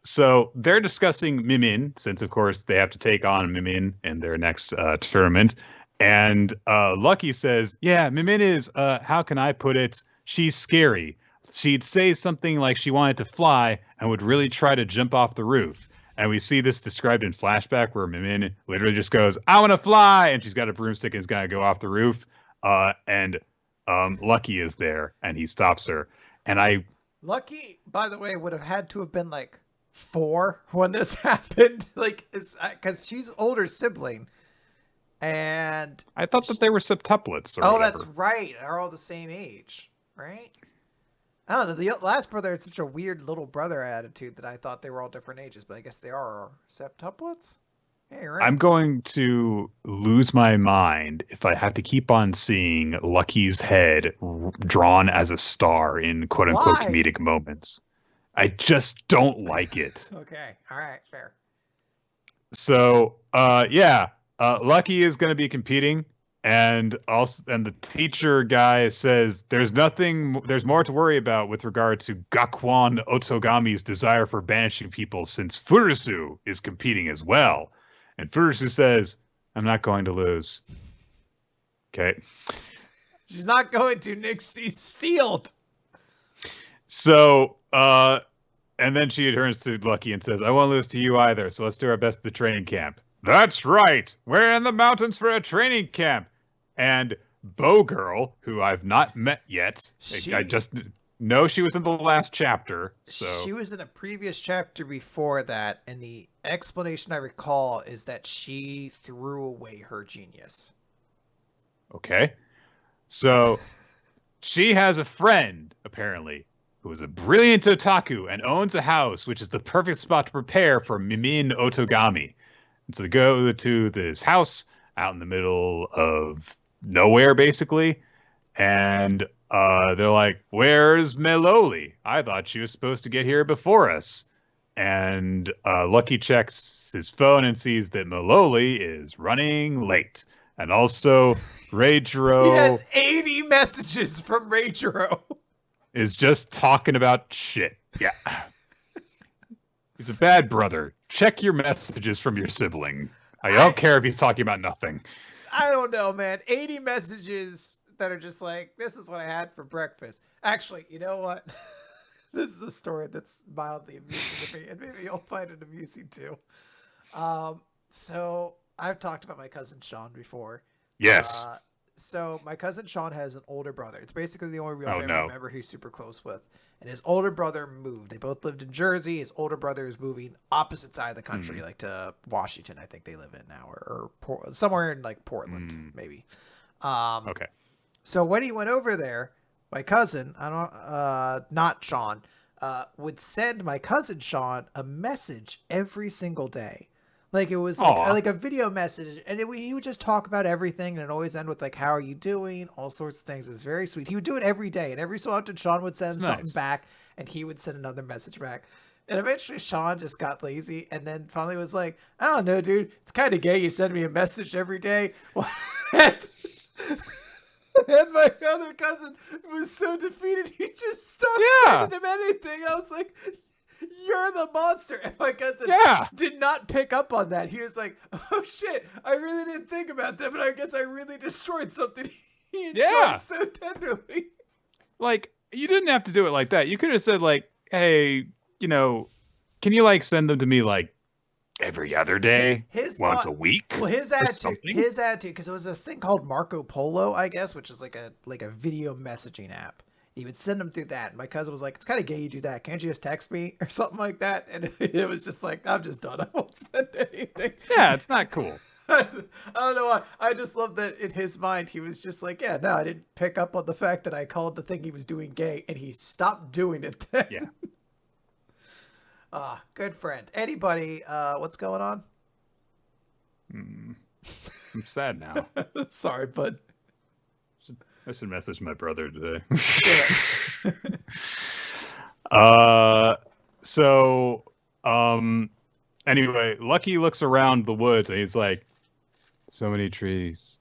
So they're discussing Mimin, since of course they have to take on Mimin in their next tournament. And Lucky says, yeah, Mimin is, how can I put it? She's scary. She'd say something like she wanted to fly and would really try to jump off the roof. And we see this described in flashback where Mimin literally just goes, I want to fly. And she's got a broomstick and is going to go off the roof. And Lucky is there and he stops her. And Lucky, by the way, would have had to have been like 4 when this happened. Like, because she's older sibling. And I thought that they were septuplets. Or oh, whatever. that's right. They're all the same age, right? I don't know. The last brother had such a weird little brother attitude that I thought they were all different ages, but I guess they are septuplets. Yeah, you're right. I'm going to lose my mind if I have to keep on seeing Lucky's head drawn as a star in quote unquote Why? comedic moments. I just don't like it. Okay. All right. Fair. So, Lucky is going to be competing, and the teacher guy says there's more to worry about with regard to Gakwan Otogami's desire for banishing people since Furusu is competing as well. And Furusu says, I'm not going to lose. Okay. She's not going to, Nick. She's steeled. So, and then she turns to Lucky and says, I won't lose to you either, so let's do our best at the training camp. That's right. We're in the mountains for a training camp. And Bow Girl, who I've not met yet, I just know she was in the last chapter. So she was in a previous chapter before that, and the explanation I recall is that she threw away her genius. Okay. So she has a friend, apparently, who is a brilliant otaku and owns a house, which is the perfect spot to prepare for Mimin Otogami. And so they go to this house out in the middle of nowhere, basically. And they're like, where's Meloli? I thought she was supposed to get here before us. And Lucky checks his phone and sees that Meloli is running late. And also, Reijiro... He has 80 messages from Reijiro. Is just talking about shit. Yeah. He's a bad brother. Check your messages from your sibling. I don't care if he's talking about nothing. I don't know, man. 80 messages that are just like, this is what I had for breakfast. Actually, you know what? This is a story that's mildly amusing to me, and maybe you'll find it amusing too. So I've talked about my cousin Sean before. Yes. So my cousin Sean has an older brother. It's basically the only real family member he's super close with. And his older brother moved. They both lived in Jersey. His older brother is moving opposite side of the country, like to Washington, I think they live in now, or somewhere in like Portland, maybe. Okay. So when he went over there, my cousin, not Sean, would send my cousin Sean a message every single day. Like it was like a video message, and he would just talk about everything, and it always end with like, "How are you doing?" All sorts of things. It's very sweet. He would do it every day, and every so often Sean would send something back, and he would send another message back. And eventually Sean just got lazy, and then finally was like, "I don't know, dude. It's kind of gay. You send me a message every day." And my other cousin was so defeated, he just stopped sending him anything. I was like, you're the monster. And my cousin did not pick up on that. He was like, oh shit, I really didn't think about that, but I guess I really destroyed something he enjoyed so tenderly. Like, you didn't have to do it like that. You could have said like, hey, you know, can you like send them to me like every other day, once a week? Well, his attitude, because it was this thing called Marco Polo, I guess, which is like a video messaging app. He would send them through that. And my cousin was like, it's kind of gay you do that. Can't you just text me or something like that? And it was just like, I'm just done. I won't send anything. Yeah, it's not cool. I don't know why. I just love that in his mind, he was just like, yeah, no, I didn't pick up on the fact that I called the thing he was doing gay, and he stopped doing it then. Yeah. Good friend. Anybody, what's going on? I'm sad now. Sorry, bud. I should message my brother today. Anyway, Lucky looks around the woods and he's like, so many trees.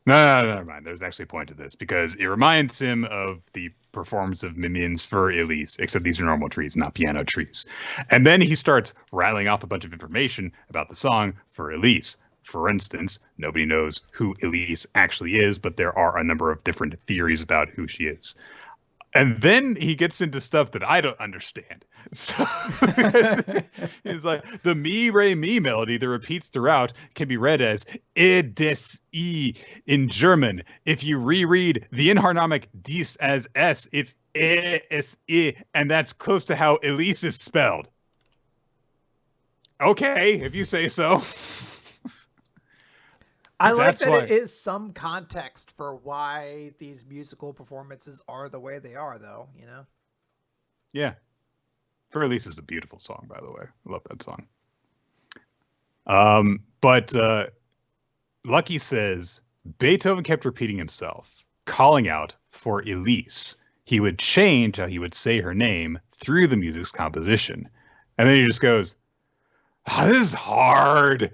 No, never mind. There's actually a point to this because it reminds him of the performance of Mimin's for Elise, except these are normal trees, not piano trees. And then he starts rattling off a bunch of information about the song for Elise. For instance, nobody knows who Elise actually is, but there are a number of different theories about who she is. And then he gets into stuff that I don't understand. So it's like the mi, re, mi melody that repeats throughout can be read as I, des, I in German. If you reread the inharmonic dies as S, it's I, S, I, and that's close to how Elise is spelled. Okay, if you say so. I like that it is some context for why these musical performances are the way they are, though, you know? Yeah. For Elise is a beautiful song, by the way. I love that song. But Lucky says Beethoven kept repeating himself, calling out for Elise. He would change how he would say her name through the music's composition. And then he just goes, This is hard.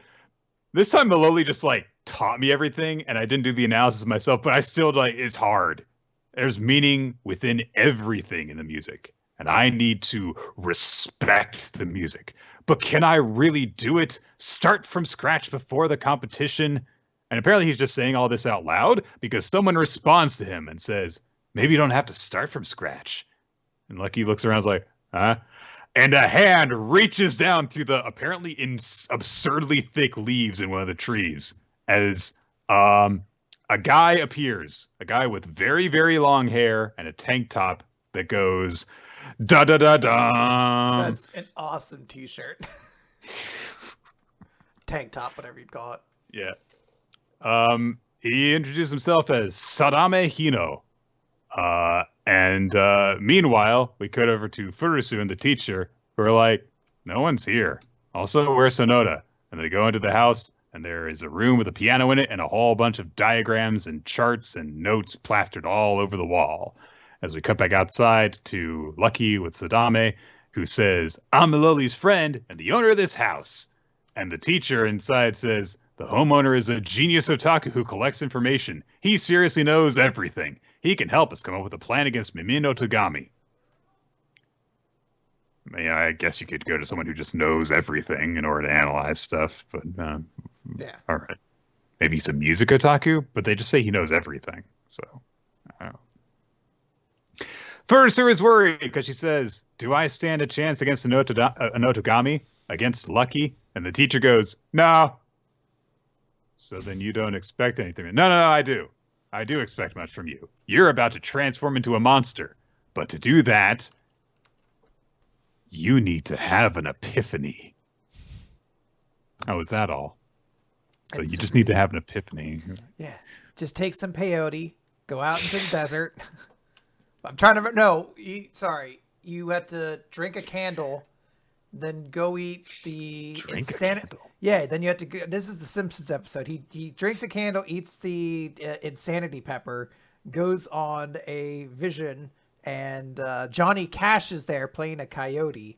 This time Maloli just like taught me everything and I didn't do the analysis myself, but I still like it's hard. There's meaning within everything in the music, and I need to respect the music. But can I really do it? Start from scratch before the competition? And apparently he's just saying all this out loud because someone responds to him and says, maybe you don't have to start from scratch. And Lucky looks around and is like, huh? And a hand reaches down through the apparently absurdly thick leaves in one of the trees as a guy appears, a guy with very, very long hair and a tank top that goes da da da da. That's an awesome t-shirt. Tank top, whatever you'd call it. Yeah. He introduced himself as Sadame Hino. And meanwhile, we cut over to Furusu and the teacher, who are like, no one's here. Also, where's Sonoda? And they go into the house, and there is a room with a piano in it and a whole bunch of diagrams and charts and notes plastered all over the wall. As we cut back outside to Lucky with Sadame, who says, I'm Maloli's friend and the owner of this house. And the teacher inside says, the homeowner is a genius otaku who collects information. He seriously knows everything. He can help us come up with a plan against Mimino Togami. Yeah, I guess you could go to someone who just knows everything in order to analyze stuff, but yeah. All right. Maybe he's a music otaku, but they just say he knows everything. So, I don't know. Furusu is worried because she says, do I stand a chance against an Otogami? Against Lucky? And the teacher goes, no. So then you don't expect anything. No, I do. I do expect much from you. You're about to transform into a monster. But to do that, you need to have an epiphany. Oh, is that all? So you just need to have an epiphany. Yeah. Just take some peyote, go out into the desert. I'm trying to... No, you had to drink a candle, then go eat the... Drink a candle? Yeah, then you have to... This is the Simpsons episode. He drinks a candle, eats the insanity pepper, goes on a vision, and Johnny Cash is there playing a coyote.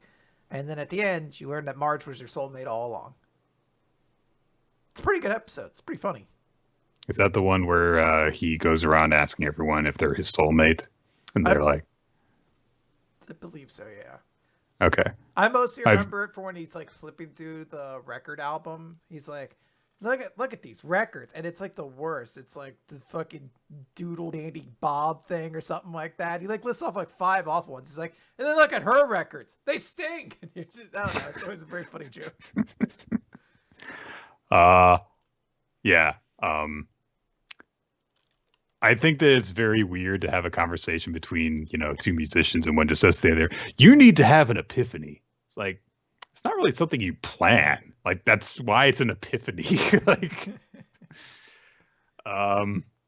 And then at the end, you learn that Marge was your soulmate all along. It's a pretty good episode. It's pretty funny. Is that the one where he goes around asking everyone if they're his soulmate? And they're like... I believe so, yeah. Okay. I mostly remember it for when he's like flipping through the record album. He's like, look at these records. And it's like the worst. It's like the fucking Doodle Dandy Bob thing or something like that. He like lists off like 5 awful ones. He's like, and then look at her records. They stink. And you're just, I don't know. It's always a very funny joke. Yeah. I think that it's very weird to have a conversation between, two musicians and one just says there, you need to have an epiphany. It's like, it's not really something you plan. Like, that's why it's an epiphany. Like,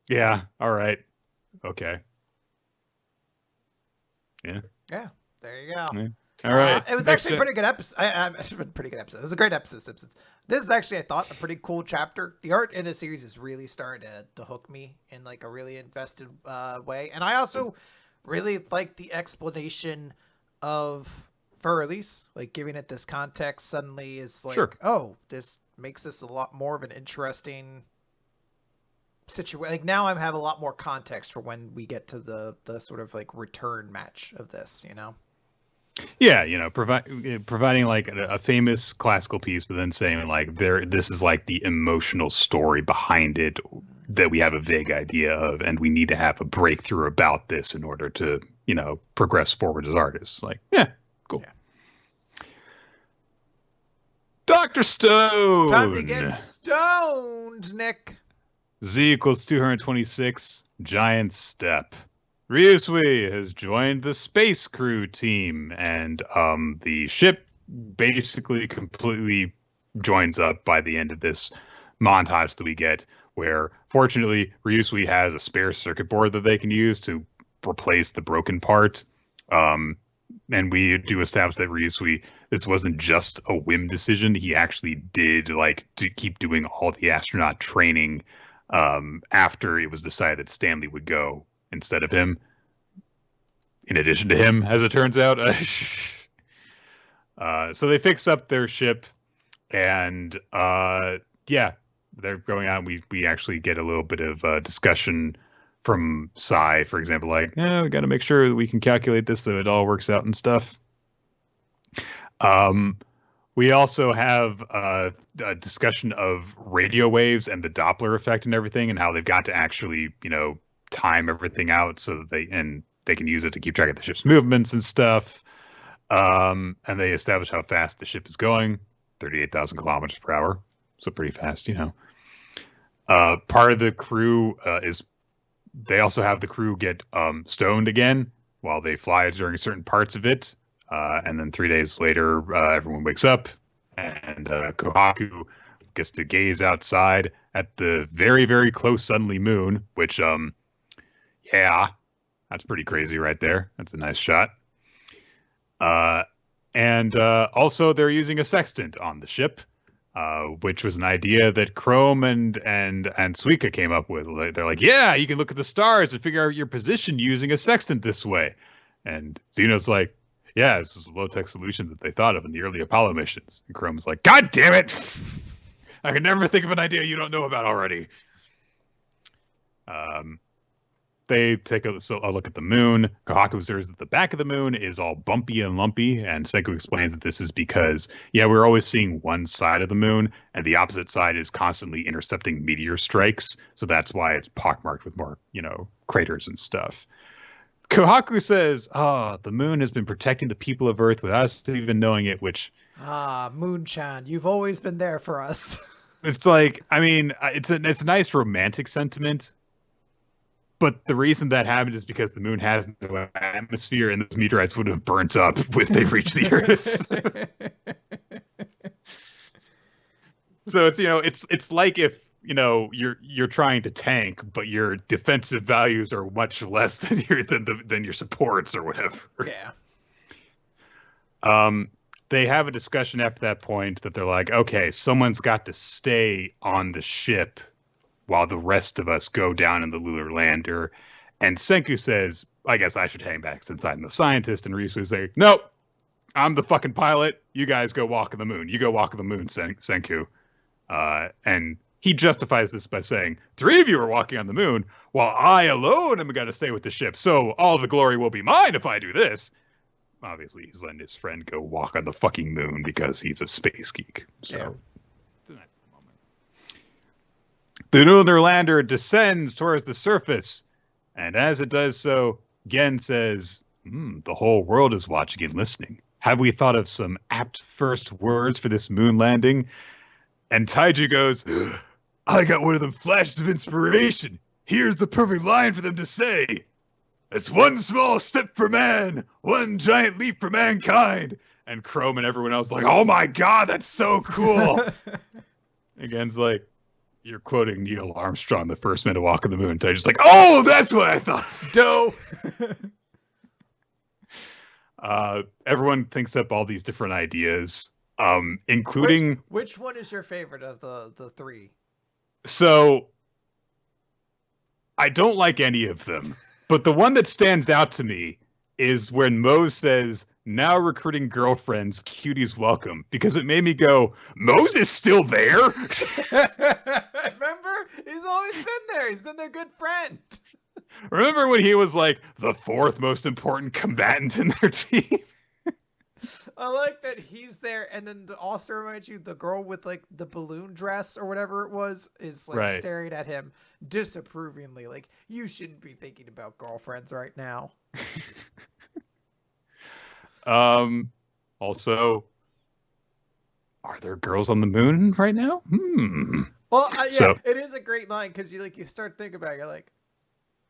yeah. All right. Okay. Yeah. Yeah. There you go. Yeah. All right. It was actually a pretty good episode. Pretty good episode. It was a great episode of Simpsons. This is actually, I thought, a pretty cool chapter. The art in the series is really starting to hook me in like a really invested way. And I also really like the explanation of Fur Elise, like giving it this context suddenly is like, sure. Oh, this makes this a lot more of an interesting situation. Like now I have a lot more context for when we get to the sort of like return match of this, Yeah, providing like a famous classical piece, but then saying like this is like the emotional story behind it that we have a vague idea of, and we need to have a breakthrough about this in order to, progress forward as artists. Like, yeah, cool. Yeah. Dr. Stone! Time to get stoned, Nick. Z equals 226, giant step. Ryusui has joined the space crew team, and the ship basically completely joins up by the end of this montage that we get, where fortunately Ryusui has a spare circuit board that they can use to replace the broken part. And we do establish that Ryusui, this wasn't just a whim decision. He actually did to keep doing all the astronaut training after it was decided that Stanley would go instead of him, in addition to him, as it turns out. So they fix up their ship. And yeah, they're going out. We actually get a little bit of discussion from Sai, for example, like, we got to make sure that we can calculate this so it all works out and stuff. Um, we also have a discussion of radio waves and the Doppler effect and everything, and how they've got to actually, time everything out so that they can use it to keep track of the ship's movements and stuff. And they establish how fast the ship is going, 38,000 kilometers per hour, so pretty fast. Part of the crew is they also have the crew get stoned again while they fly during certain parts of it. And then 3 days later, everyone wakes up, and Kohaku gets to gaze outside at the very, very close suddenly moon, which, yeah, that's pretty crazy right there. That's a nice shot. And also, they're using a sextant on the ship, which was an idea that Chrome and Suika came up with. They're like, yeah, you can look at the stars and figure out your position using a sextant this way. And Xeno's like, yeah, this was a low-tech solution that they thought of in the early Apollo missions. And Chrome's like, God damn it! I could never think of an idea you don't know about already. They take a look at the moon. Kohaku observes that the back of the moon is all bumpy and lumpy, and Senku explains that this is because, we're always seeing one side of the moon, and the opposite side is constantly intercepting meteor strikes, so that's why it's pockmarked with more, craters and stuff. Kohaku says, the moon has been protecting the people of Earth without us even knowing it, which... Moon-chan, you've always been there for us. It's like, I mean, it's a nice romantic sentiment, but the reason that happened is because the moon has no atmosphere, and those meteorites would have burnt up if they reached the Earth. So it's like if you're trying to tank, but your defensive values are much less than your supports or whatever. Yeah. They have a discussion after that point that they're like, okay, someone's got to stay on the ship while the rest of us go down in the lunar lander. And Senku says, I guess I should hang back since I'm the scientist. And Risu's like, nope, I'm the fucking pilot. You guys go walk on the moon. You go walk on the moon, Senku. And he justifies this by saying, 3 of you are walking on the moon, while I alone am going to stay with the ship. So all the glory will be mine if I do this. Obviously, he's letting his friend go walk on the fucking moon because he's a space geek. So it's a nice moment. The lunar lander descends towards the surface, and as it does so, Gen says, the whole world is watching and listening. Have we thought of some apt first words for this moon landing? And Taiju goes, I got one of them flashes of inspiration. Here's the perfect line for them to say. It's one small step for man, one giant leap for mankind. And Chrome and everyone else like, oh my God, that's so cool. Again's like, you're quoting Neil Armstrong, the first man to walk on the moon. Taiju's like, oh, that's what I thought. Everyone thinks up all these different ideas, including... Which one is your favorite of the three? So, I don't like any of them. But the one that stands out to me is when Mose says, now recruiting girlfriends, cuties welcome. Because it made me go, Mose is still there? Remember? He's always been there. He's been their good friend. Remember when he was like the fourth most important combatant in their team? I like that he's there, and then to also remind you, the girl with like the balloon dress or whatever it was is like staring at him disapprovingly, like, you shouldn't be thinking about girlfriends right now. Also, are there girls on the moon right now? Well, yeah, it is a great line because you start thinking about it, you're like,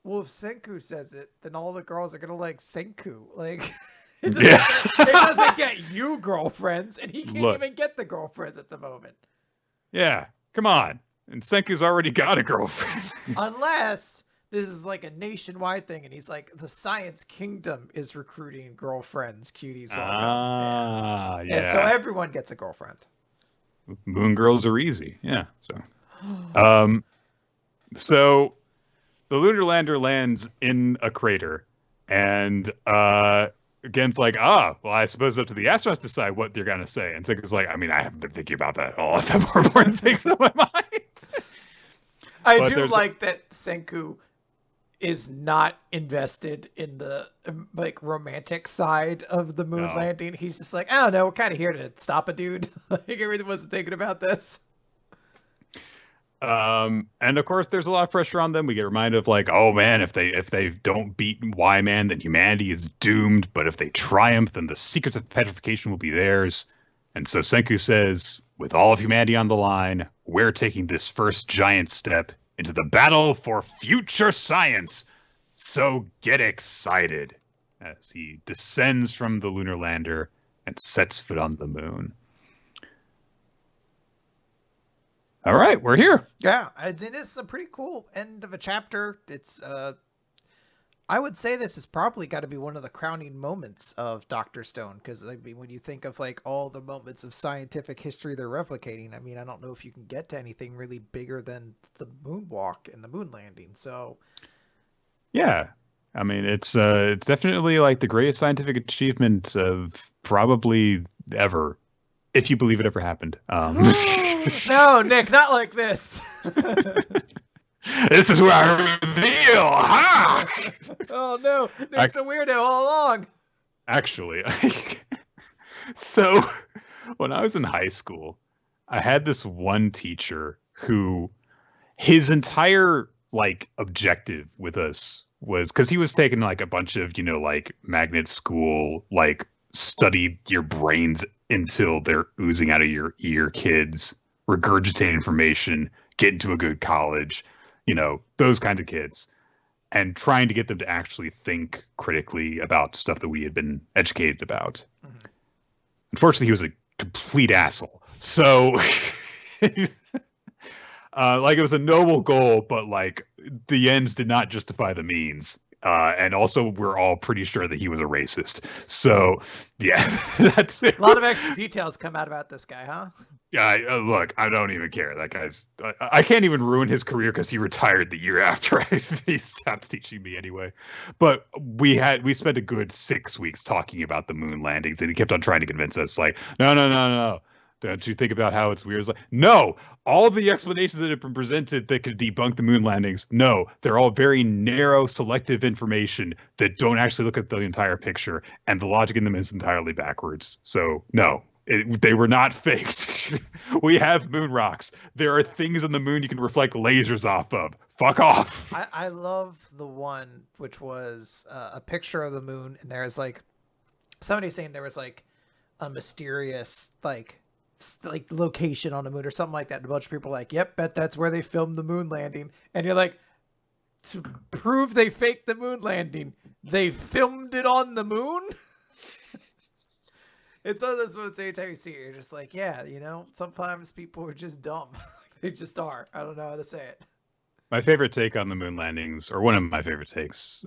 well, if Senku says it, then all the girls are gonna like Senku, like. It doesn't get you girlfriends, and he can't even get the girlfriends at the moment. Yeah, come on. And Senku's already got a girlfriend. Unless this is like a nationwide thing, and he's like, the Science Kingdom is recruiting girlfriends, cuties welcome. Yeah. So everyone gets a girlfriend. Moon girls are easy. Yeah, so. So the lunar lander lands in a crater, and Gen's like, well, I suppose it's up to the astronauts to decide what they're gonna say. And Senku's like, I mean, I haven't been thinking about that at all. I've had more important things on my mind. I But do there's like that Senku is not invested in the like romantic side of the moon no. landing. He's just like, I don't know, we're kind of here to stop a dude. Like, I really wasn't thinking about this. And of course, there's a lot of pressure on them. We get reminded of like, oh man, if they don't beat Y Man, then humanity is doomed. But if they triumph, then the secrets of petrification will be theirs. And so Senku says, with all of humanity on the line, we're taking this first giant step into the battle for future science. So get excited as he descends from the lunar lander and sets foot on the moon. All right, we're here. Yeah, I think this is a pretty cool end of a chapter. It's I would say this has probably got to be one of the crowning moments of Doctor Stone, because I mean, when you think of like all the moments of scientific history they're replicating, I mean, I don't know if you can get to anything really bigger than the moonwalk and the moon landing. So Yeah. I mean, it's definitely like the greatest scientific achievement of probably ever, if you believe it ever happened. no, Nick, not like this. This is where I reveal. Ha! Oh no, Nick's a weirdo all along. Actually, so when I was in high school, I had this one teacher who his entire like objective with us was because he was taking like a bunch of like magnet school, like study your brains until they're oozing out of your ear kids, regurgitate information, get into a good college, those kinds of kids, and trying to get them to actually think critically about stuff that we had been educated about. Mm-hmm. Unfortunately, he was a complete asshole. So like it was a noble goal, but like the ends did not justify the means. And also, we're all pretty sure that he was a racist. So, yeah, that's it. A lot of extra details come out about this guy, huh? Yeah, look, I don't even care. That guy's. I can't even ruin his career because he retired the year after he stopped teaching me anyway. But we spent a good 6 weeks talking about the moon landings, and he kept on trying to convince us, like, no, no, no, no. Don't you think about how it's weird? It's like, no, all the explanations that have been presented that could debunk the moon landings, no, they're all very narrow, selective information that don't actually look at the entire picture, and the logic in them is entirely backwards. So, no, they were not faked. We have moon rocks. There are things on the moon you can reflect lasers off of. Fuck off. I love the one which was a picture of the moon, and there's like somebody saying there was like a mysterious like location on the moon or something like that. And a bunch of people are like, yep, bet that's where they filmed the moon landing. And you're like, to prove they faked the moon landing, they filmed it on the moon? It's one of those moments anytime you see it, you're just like, yeah, sometimes people are just dumb. They just are. I don't know how to say it. My favorite take on the moon landings, or one of my favorite takes,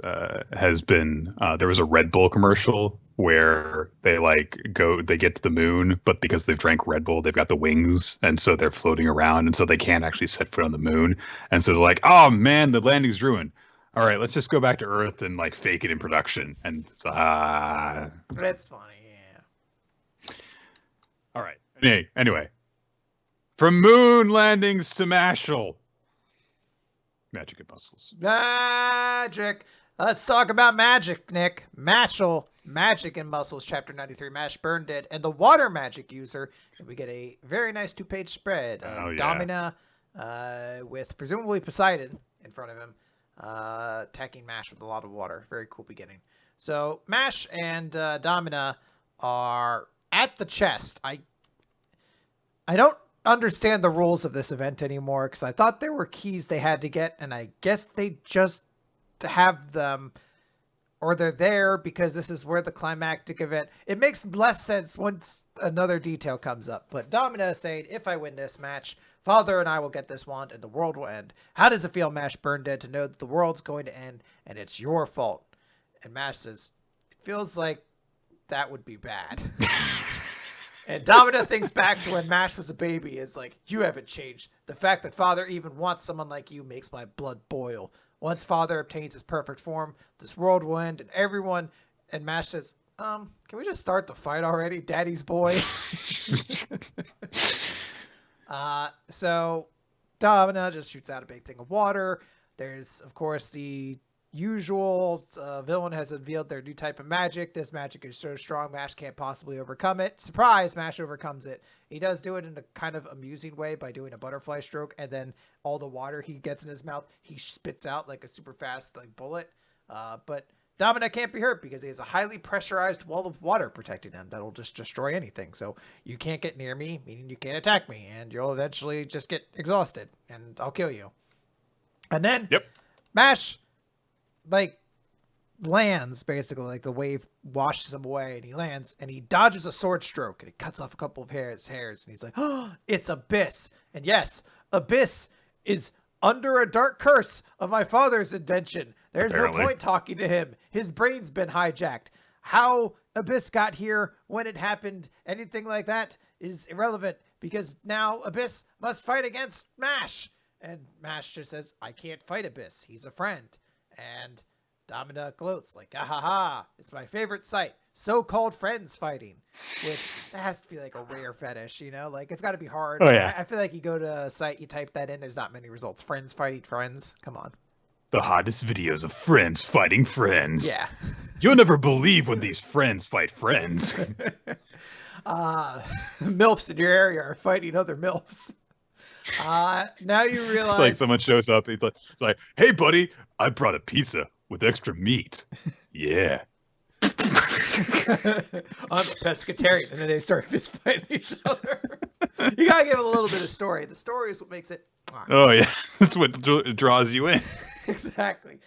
has been there was a Red Bull commercial where they get to the moon, but because they've drank Red Bull, they've got the wings, and so they're floating around, and so they can't actually set foot on the moon, and so they're like, oh man, the landing's ruined. All right, let's just go back to Earth and like fake it in production, and it's that's funny, yeah. All right. Anyway, from moon landings to Mashle. Magic and muscles. Magic. Let's talk about magic, Nick. Mashle, Magic and Muscles, Chapter 93, Mash Burn Dead, and the Water Magic User. And we get a very nice 2-page spread of Domina with presumably Poseidon in front of him, attacking Mash with a lot of water. Very cool beginning. So Mash and Domina are at the chest. I don't understand the rules of this event anymore, because I thought there were keys they had to get, and I guess they just have them, or they're there because this is where the climactic event. It makes less sense once another detail comes up. But Domina is saying, if I win this match, Father and I will get this wand and the world will end. How does it feel, Mash Burn Dead, to know that the world's going to end and it's your fault? And Mash says, it feels like that would be bad. And Domina thinks back to when Mash was a baby. It's like, you haven't changed. The fact that Father even wants someone like you makes my blood boil. Once Father obtains his perfect form, this world will end and everyone... And Mash says, can we just start the fight already, Daddy's boy? So Domina just shoots out a big thing of water. There's, of course, the usual villain has revealed their new type of magic. This magic is so strong, Mash can't possibly overcome it. Surprise, Mash overcomes it. He does do it in a kind of amusing way by doing a butterfly stroke, and then all the water he gets in his mouth, he spits out like a super fast like bullet. But Domina can't be hurt because he has a highly pressurized wall of water protecting him that'll just destroy anything. So you can't get near me, meaning you can't attack me, and you'll eventually just get exhausted, and I'll kill you. And then Mash, like, lands, basically. Like, the wave washes him away, and he lands, and he dodges a sword stroke, and he cuts off a couple of hairs, and he's like, oh, it's Abyss. And yes, Abyss is under a dark curse of my father's invention. There's no point talking to him. His brain's been hijacked. How Abyss got here, when it happened, anything like that is irrelevant, because now Abyss must fight against Mash. And Mash just says, I can't fight Abyss. He's a friend. And Domina gloats like, ah ha ha, it's my favorite sight. So-called friends fighting. Which, that has to be like a rare fetish, you know? Like, it's got to be hard. Oh, yeah. I feel like you go to a site, you type that in, there's not many results. Friends fighting friends. Come on. The hottest videos of friends fighting friends. Yeah. You'll never believe when these friends fight friends. MILFs in your area are fighting other MILFs. Now you realize... It's like someone shows up, it's like, hey, buddy, I brought a pizza with extra meat. Yeah. I'm a pescatarian, and then they start fist fighting each other. You gotta give it a little bit of story. The story is what makes it... Oh, yeah. That's what draws you in. Exactly.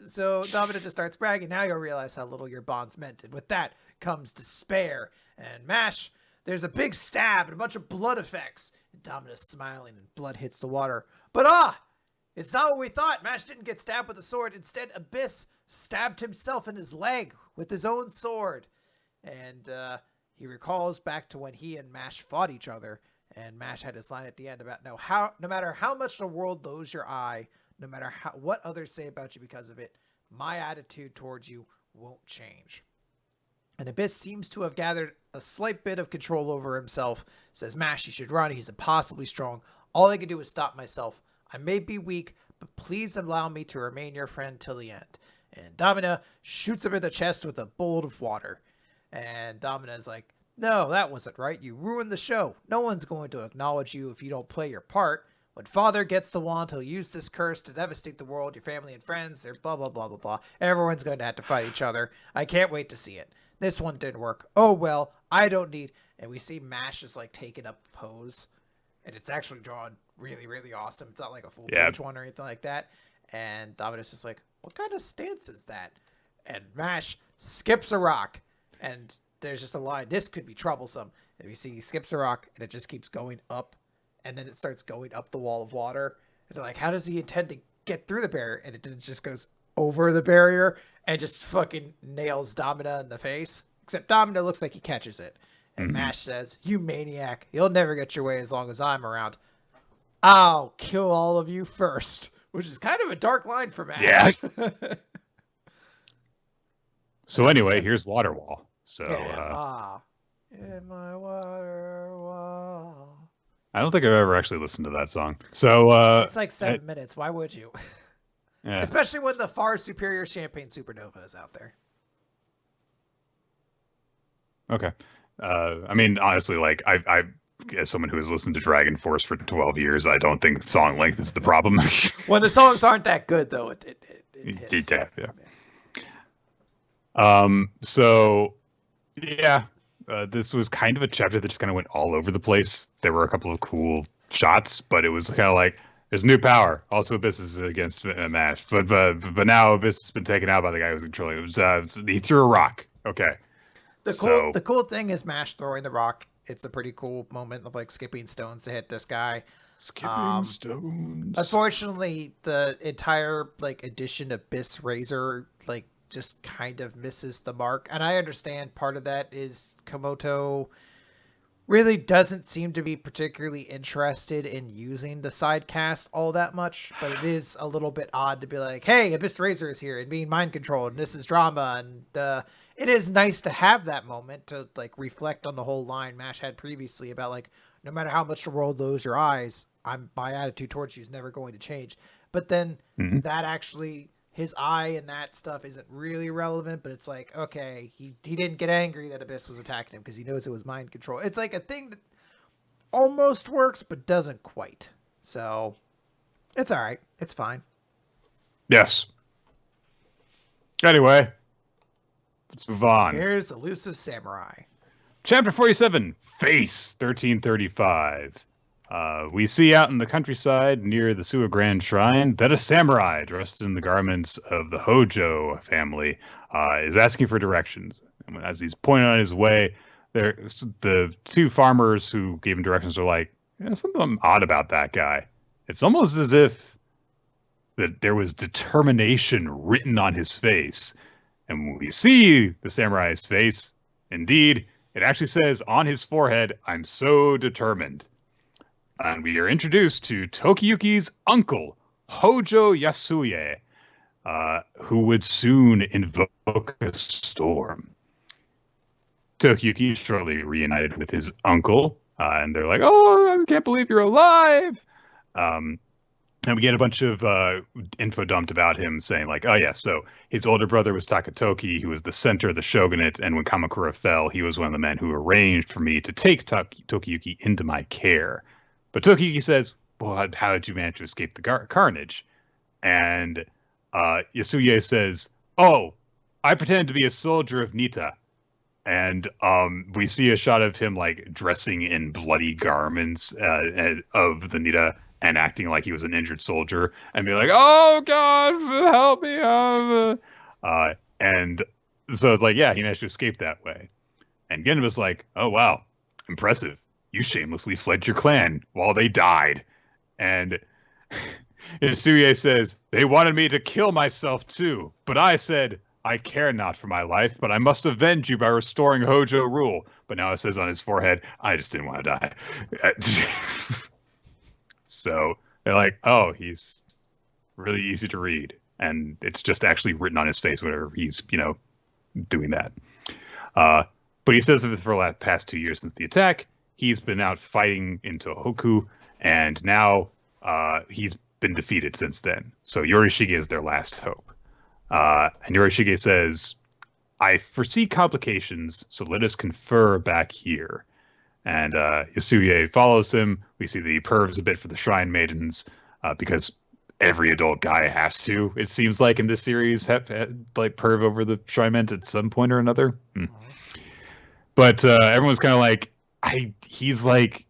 So Domina just starts bragging. Now you'll realize how little your bonds meant. And with that comes despair. And Mash, there's a big stab and a bunch of blood effects. And Domina's smiling and blood hits the water. But it's not what we thought. Mash didn't get stabbed with a sword. Instead, Abyss stabbed himself in his leg with his own sword. And he recalls back to when he and Mash fought each other. And Mash had his line at the end about no matter how much the world loathes your eye, no matter what others say about you because of it, my attitude towards you won't change. And Abyss seems to have gathered a slight bit of control over himself. Says, Mash, you should run. He's impossibly strong. All I can do is stop myself. I may be weak, but please allow me to remain your friend till the end. And Domina shoots him in the chest with a bullet of water. And Domina's like, no, that wasn't right. You ruined the show. No one's going to acknowledge you if you don't play your part. When Father gets the wand, he'll use this curse to devastate the world, your family and friends, they're blah, blah, blah, blah, blah. Everyone's going to have to fight each other. I can't wait to see it. This one didn't work. Oh, well, I don't need... And we see Mash is, like, taking up the pose. And it's actually drawn really, really awesome. It's not like a full page one or anything like that. And Domina's just like, what kind of stance is that? And Mash skips a rock. And there's just a line, this could be troublesome. And we see he skips a rock, and it just keeps going up. And then it starts going up the wall of water. And they're like, how does he intend to get through the barrier? And it just goes over the barrier and just fucking nails Domina in the face. Except Domina looks like he catches it. And Mash says, you maniac. You'll never get your way as long as I'm around. I'll kill all of you first. Which is kind of a dark line for Mash. Yeah. So anyway, here's Waterwall. So, in my water wall. I don't think I've ever actually listened to that song. So it's like 7 minutes. Why would you? Yeah. Especially when the far superior Champagne Supernova is out there. Okay. I mean, honestly, like I as someone who has listened to Dragon Force for 12 years, I don't think song length is the problem. When the songs aren't that good, though, it hits. Yeah. So yeah. This was kind of a chapter that just kind of went all over the place. There were a couple of cool shots, but it was kind of like, there's new power. Also, Abyss is against Mash. But now Abyss has been taken out by the guy who's controlling it. He threw a rock. Okay. The cool thing is Mash throwing the rock. It's a pretty cool moment of like skipping stones to hit this guy. Skipping stones. Unfortunately, the entire like edition of Abyss Razor like just kind of misses the mark. And I understand part of that is Komoto really doesn't seem to be particularly interested in using the side cast all that much, but it is a little bit odd to be like, hey, Abyss Razor is here and being mind controlled and this is drama, and it is nice to have that moment to like reflect on the whole line Mash had previously about like no matter how much the world lowers your eyes, my attitude towards you is never going to change. But then Hmm. that actually his eye and that stuff isn't really relevant, but it's like okay, he didn't get angry that Abyss was attacking him because he knows it was mind control. It's like a thing that almost works but doesn't quite. So it's all right. It's fine. Yes. Anyway, let's move on. Here's Elusive Samurai. Chapter 47, Face 1335. We see out in the countryside near the Suwa Grand Shrine that a samurai dressed in the garments of the Hojo family is asking for directions. And as he's pointing on his way, the two farmers who gave him directions are like, something odd about that guy. It's almost as if that there was determination written on his face. And when we see the samurai's face, indeed, it actually says on his forehead, "I'm so determined." And we are introduced to Tokiyuki's uncle, Hojo Yasuye, who would soon invoke a storm. Tokiyuki is shortly reunited with his uncle, and they're like, "Oh, I can't believe you're alive!" Um, and we get a bunch of info dumped about him saying like, oh yeah, so his older brother was Takatoki, who was the center of the shogunate, and when Kamakura fell, he was one of the men who arranged for me to take Tokiyuki into my care. But Tokiyuki says, well, how did you manage to escape the carnage? And Yasuye says, oh, I pretended to be a soldier of Nita. And we see a shot of him like dressing in bloody garments of the Nita and acting like he was an injured soldier and be like, "Oh God, help me!" And so it's like, yeah, he managed to escape that way. And Genn was like, "Oh wow, impressive! You shamelessly fled your clan while they died." And Isuye says, "They wanted me to kill myself too, but I said." I care not for my life, but I must avenge you by restoring Hojo rule. But now it says on his forehead, I just didn't want to die. So they're like, oh, he's really easy to read. And it's just actually written on his face whenever he's, doing that. But he says that for the past 2 years since the attack, he's been out fighting in Tohoku, and now he's been defeated since then. So Yorishige is their last hope. And Yorishige says, I foresee complications, so let us confer back here. And Yasuye follows him. We see that he pervs a bit for the Shrine Maidens, because every adult guy has to, it seems like, in this series, have like perv over the Shrine Men at some point or another. But everyone's kind of like, he's like,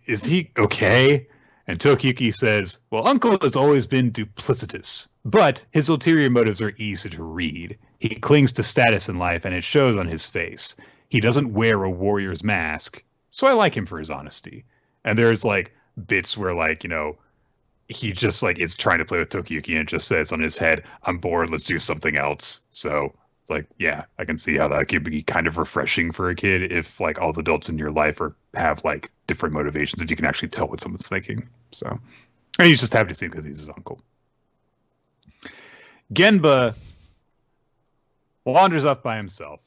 is he okay? And Tokiyuki says, well, Uncle has always been duplicitous, but his ulterior motives are easy to read. He clings to status in life, and it shows on his face. He doesn't wear a warrior's mask, so I like him for his honesty. And there's like bits where like, he just like is trying to play with Tokiyuki and it just says on his head, I'm bored, let's do something else. So it's like, yeah, I can see how that could be kind of refreshing for a kid if like all the adults in your life have like different motivations, if you can actually tell what someone's thinking. So, and he's just happy to see him because he's his uncle. Genba wanders up by himself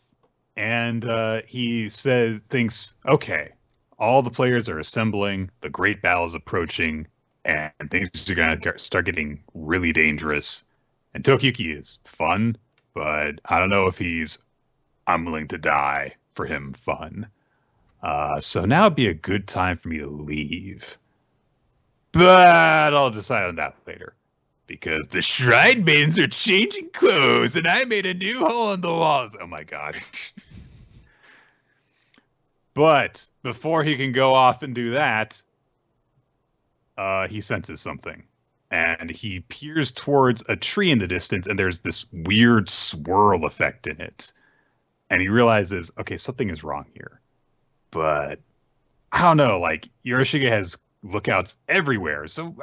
and he thinks, okay, all the players are assembling, the great battle is approaching, and things are going to start getting really dangerous. And Tokiyuki is fun, but I don't know if I'm willing to die for him fun. So now would be a good time for me to leave. But I'll decide on that later. Because the Shrine Maidens are changing clothes and I made a new hole in the walls. Oh my God. But before he can go off and do that, he senses something. And he peers towards a tree in the distance, and there's this weird swirl effect in it. And he realizes, okay, something is wrong here. But I don't know, like, Yorishige has lookouts everywhere. So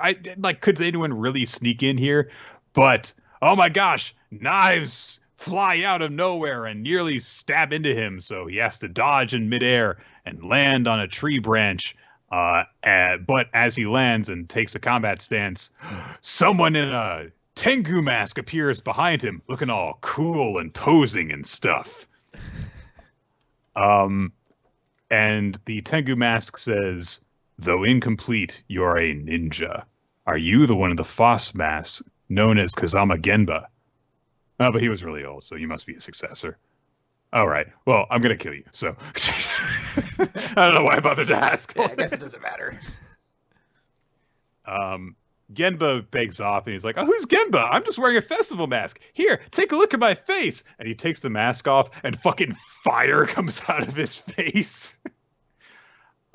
could anyone really sneak in here? But, oh my gosh, knives fly out of nowhere and nearly stab into him. So he has to dodge in midair and land on a tree branch. But as he lands and takes a combat stance, someone in a Tengu Mask appears behind him, looking all cool and posing and stuff. And the Tengu Mask says, though incomplete, you are a ninja. Are you the one of the Foss Mask known as Kazama Genba? Oh, but he was really old, so you must be a successor. All right. Well, I'm going to kill you, so. I don't know why I bothered to ask. Yeah, I guess it doesn't matter. Genba begs off and he's like, oh, who's Genba? I'm just wearing a festival mask. Here, take a look at my face. And he takes the mask off and fucking fire comes out of his face.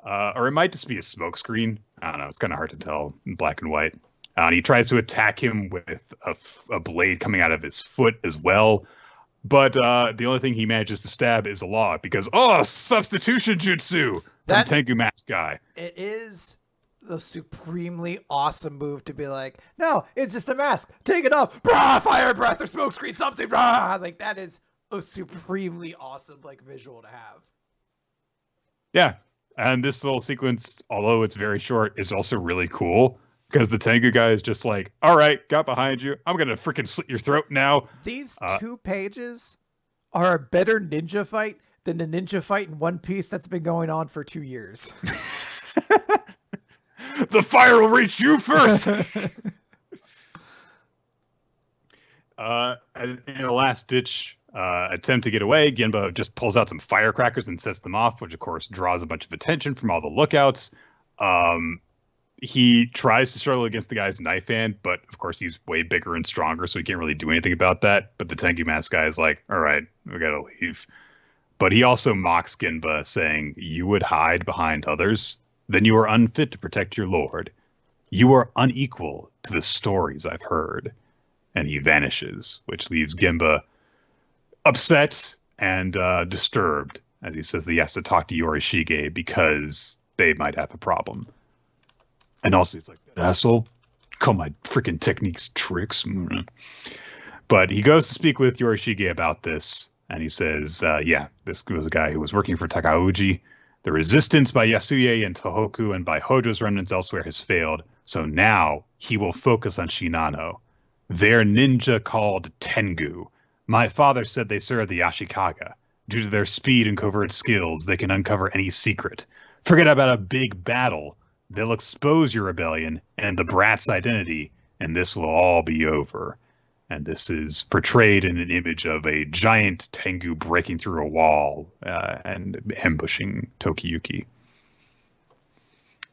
Or it might just be a smoke screen. I don't know. It's kind of hard to tell in black and white. And he tries to attack him with a blade coming out of his foot as well. But the only thing he manages to stab is a log because, substitution jutsu from Tengu Mask guy. It is the supremely awesome move to be like, no, it's just a mask. Take it off. Brah, fire breath or smoke screen, something. Brah. Like, that is a supremely awesome, like, visual to have. Yeah. And this little sequence, although it's very short, is also really cool. Because the Tengu guy is just like, all right, got behind you. I'm going to freaking slit your throat now. These 2 pages are a better ninja fight than the ninja fight in One Piece that's been going on for 2 years. The fire will reach you first. In a last-ditch attempt to get away, Genba just pulls out some firecrackers and sets them off, which, of course, draws a bunch of attention from all the lookouts. He tries to struggle against the guy's knife hand, but of course he's way bigger and stronger, so he can't really do anything about that. But the Tengu Mask guy is like, all right, we gotta leave. But he also mocks Genba, saying, you would hide behind others? Then you are unfit to protect your lord. You are unequal to the stories I've heard. And he vanishes, which leaves Genba upset and disturbed, as he says that he has to talk to Yorishige because they might have a problem. And also, he's like, that asshole, call my freaking techniques tricks. But he goes to speak with Yorishige about this, and he says, this was a guy who was working for Takauji. The resistance by Yasuye and Tohoku and by Hojo's remnants elsewhere has failed, so now he will focus on Shinano. They're ninja called Tengu. My father said they serve the Ashikaga. Due to their speed and covert skills, they can uncover any secret. Forget about a big battle. They'll expose your rebellion and the brat's identity, and this will all be over. And this is portrayed in an image of a giant Tengu breaking through a wall and ambushing Tokiyuki.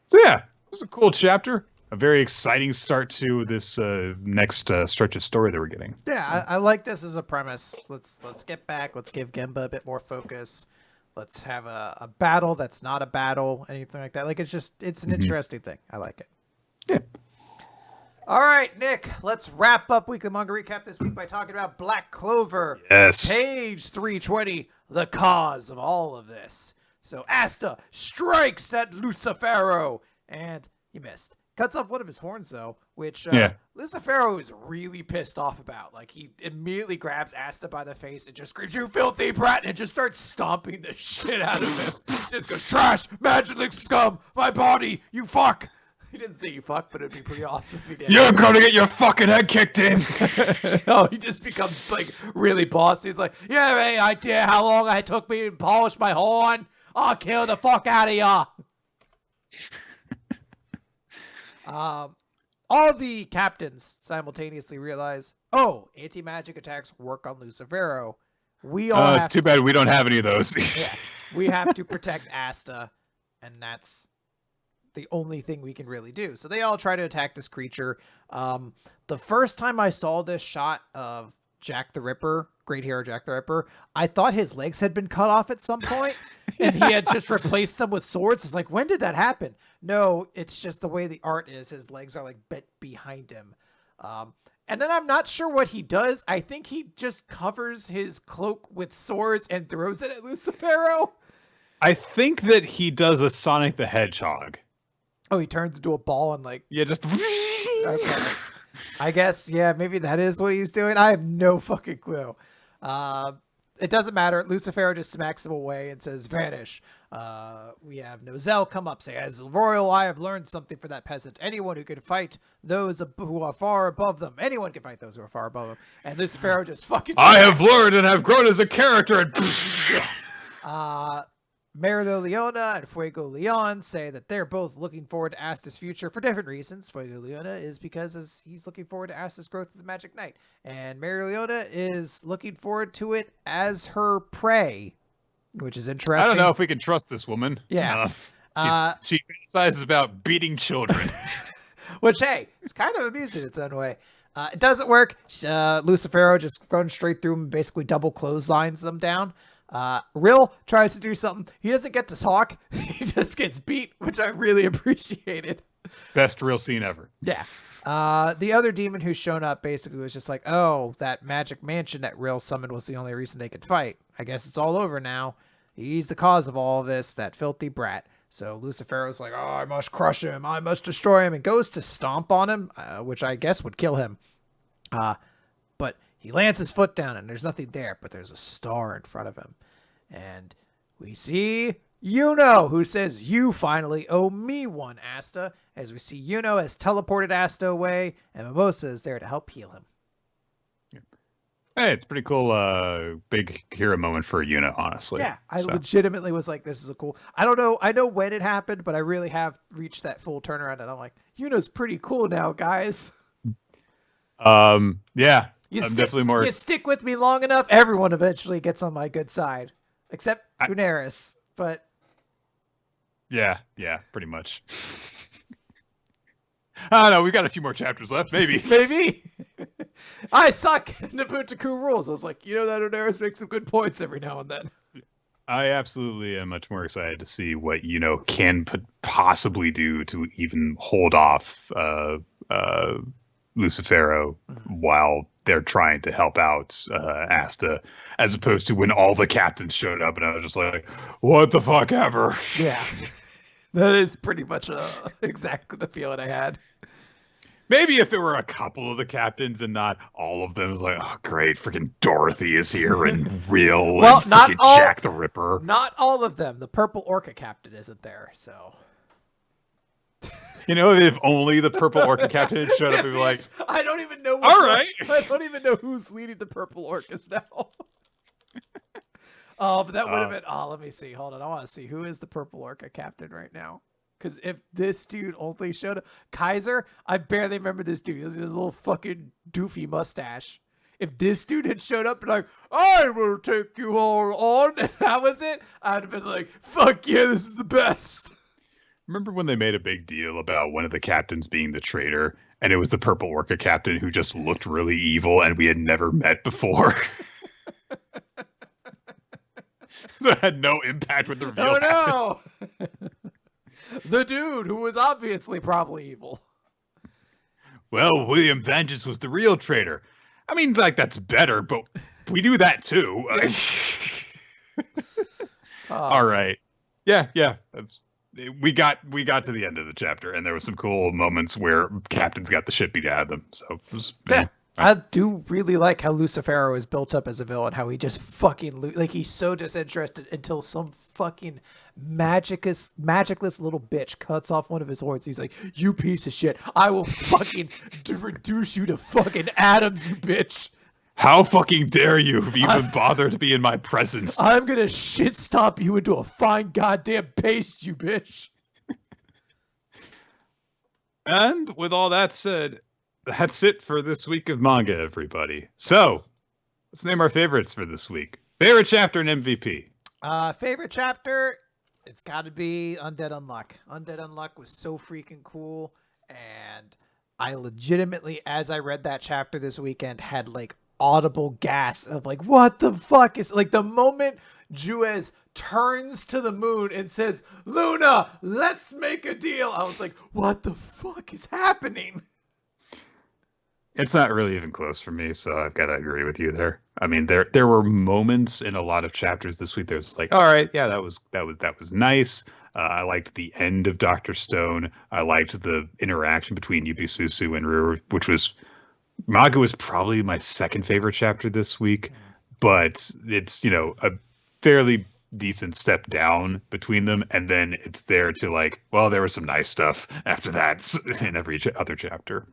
So yeah, it was a cool chapter. A very exciting start to this next stretch of story that we're getting. Yeah, so. I like this as a premise. Let's get back. Let's give Genba a bit more focus. Let's have a battle that's not a battle, anything like that. Like, it's an interesting thing. I like it. Yeah. All right, Nick, let's wrap up Weekly Manga Recap this week by talking about Black Clover. Yes. Page 320, the cause of all of this. So Asta strikes at Lucifero, and he missed. Cuts off one of his horns, though, which Lucifero is really pissed off about. Like, he immediately grabs Asta by the face and just screams, you filthy brat, and just starts stomping the shit out of him. Just goes, trash, magic scum, my body, you fuck. He didn't say you fuck, but it'd be pretty awesome if he did. You're going to get your fucking head kicked in. No, he just becomes, like, really bossy. He's like, you have any idea how long it took me to polish my horn? I'll kill the fuck out of ya. All the captains simultaneously realize, anti-magic attacks work on Lucifero. It's too bad we don't have any of those. We have to protect Asta, and that's the only thing we can really do. So they all try to attack this creature. The first time I saw this shot of Jack the Ripper, Great Hero Jack the Ripper, I thought his legs had been cut off at some point, and he had just replaced them with swords. It's like, when did that happen? No, it's just the way the art is. His legs are like bent behind him. And then I'm not sure what he does. I think he just covers his cloak with swords and throws it at Lucifero. I think that he does a Sonic the Hedgehog. Oh, he turns into a ball and like... Yeah, just... Okay. I guess, yeah, maybe that is what he's doing. I have no fucking clue. It doesn't matter. Lucifero just smacks him away and says, vanish. We have Nozel come up, say, as royal, I have learned something for that peasant. Anyone who can fight those who are far above them. Anyone can fight those who are far above them. And this Pharaoh just fucking. I have learned and have grown as a character. And Merilo Leona and Fuego Leon say that they're both looking forward to Asta's future for different reasons. Fuego Leona is because he's looking forward to Asta's growth as a Magic Knight. And Merilo Leona is looking forward to it as her prey, which is interesting. I don't know if we can trust this woman. Yeah. She fantasizes about beating children. Which, hey, it's kind of amusing in its own way. It doesn't work. Lucifero just runs straight through them and basically double clotheslines them down. Rill tries to do something. He doesn't get to talk. He just gets beat, which I really appreciated. Best Rill scene ever. Yeah. The other demon who's shown up basically was just like, oh, that magic mansion that Rill summoned was the only reason they could fight. I guess it's all over now. He's the cause of all of this, that filthy brat. So Lucifero's like, oh, I must crush him. I must destroy him, and goes to stomp on him, which I guess would kill him. But he lands his foot down, and there's nothing there, but there's a star in front of him. And we see Yuno, who says, you finally owe me one, Asta. As we see Yuno has teleported Asta away, and Mimosa is there to help heal him. Hey, it's pretty cool, big hero moment for Yuno, honestly. Yeah, I legitimately was like, this is a cool... I don't know, I know when it happened, but I really have reached that full turnaround, and I'm like, Yuno's pretty cool now, guys. Yeah. I'm definitely more... You stick with me long enough, everyone eventually gets on my good side. Except Daenerys, but... Yeah, pretty much. I don't know, we've got a few more chapters left, maybe. Maybe. I suck. Nabutoku rules. I was like, that Daenerys makes some good points every now and then. I absolutely am much more excited to see what can possibly do to even hold off Lucifero while they're trying to help out Asta, as opposed to when all the captains showed up and I was just like, what the fuck ever? Yeah. That is pretty much exactly the feeling I had. Maybe if it were a couple of the captains and not all of them, it was like, oh, great, freaking Dorothy is here and Rill and freaking Jack the Ripper. Not all of them. The Purple Orca captain isn't there, so... If only the Purple Orca captain had showed up and be like, I don't even know. All right. I don't even know who's leading the Purple Orcas now. Oh, but that would have been... Oh, let me see. Hold on. I want to see who is the Purple Orca captain right now. Because if this dude only showed up... Kaiser, I barely remember this dude. He has his little fucking doofy mustache. If this dude had showed up and like, I will take you all on, and that was it, I'd have been like, fuck yeah, this is the best. Remember when they made a big deal about one of the captains being the traitor, and it was the Purple Orca captain who just looked really evil and we had never met before? So it had no impact with the reveal. Oh no! The dude who was obviously probably evil. Well, William Vengeance was the real traitor. I mean, like, that's better, but we do that too. All right. Yeah. We got to the end of the chapter, and there was some cool moments where captains got the shit beat out of them. So it was, I do really like how Lucifero is built up as a villain, how he just fucking he's so disinterested until some fucking magicless little bitch cuts off one of his horns. He's like, you piece of shit, I will fucking reduce you to fucking atoms, you bitch. How fucking dare you even bother to be in my presence? I'm gonna shit stomp you into a fine goddamn paste, you bitch. And with all that said, that's it for this week of manga, everybody. So, let's name our favorites for this week. Favorite chapter and MVP. Favorite chapter, it's got to be Undead Unluck. Undead Unluck was so freaking cool, and I legitimately, as I read that chapter this weekend, had like audible gasp of like, what the fuck is, like, the moment Juez turns to the moon and says, Luna, let's make a deal. I was like, what the fuck is happening? It's not really even close for me, so I've got to agree with you there. I mean, there were moments in a lot of chapters this week. There's like, all right, yeah, that was nice. I liked the end of Dr. Stone. I liked the interaction between Yubi-Susu and Ruru, which was Magu was probably my second favorite chapter this week, but it's a fairly decent step down between them, and then it's there to like, well, there was some nice stuff after that in every other chapter.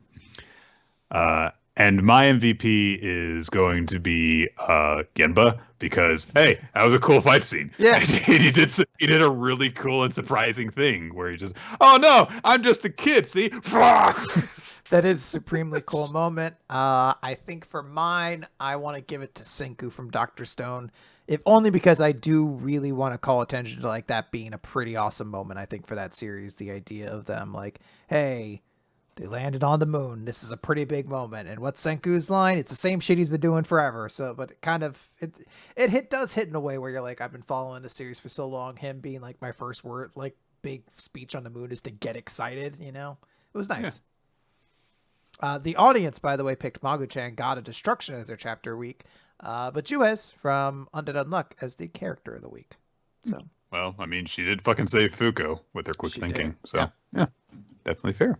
And my MVP is going to be Genba because hey, that was a cool fight scene. Yeah. He did a really cool and surprising thing where he just, oh no, I'm just a kid. See, fuck. That is a supremely cool moment. I think for mine, I want to give it to Senku from Dr. Stone, if only because I do really want to call attention to like that being a pretty awesome moment. I think for that series, the idea of them like, hey, they landed on the moon. This is a pretty big moment. And what's Senku's line? It's the same shit he's been doing forever. So, but it kind of does hit in a way where you're like, I've been following the series for so long. Him being like my first word, like big speech on the moon is to get excited. You know, it was nice. Yeah. The audience, by the way, picked Magu-chan, God of Destruction as their chapter week, but Juez from Undead Unluck as the character of the week. So, well, I mean, she did fucking save Fuko with her quick thinking. Did. So, yeah, definitely fair.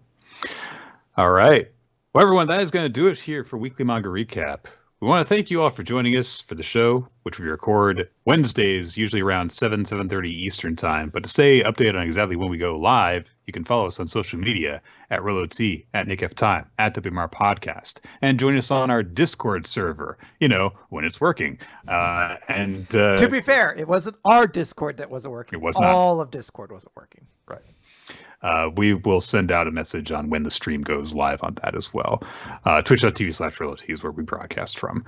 All right. Well, everyone, that is going to do it here for Weekly Manga Recap. We want to thank you all for joining us for the show, which we record Wednesdays, usually around 7:30 Eastern Time. But to stay updated on exactly when we go live, you can follow us on social media at RillOT, at NickFTime, at WMR Podcast, and join us on our Discord server, you know, when it's working. To be fair, it wasn't our Discord that wasn't working. It was not. All of Discord wasn't working. Right. We will send out a message on when the stream goes live on that as well. Twitch.tv/RillOT is where we broadcast from.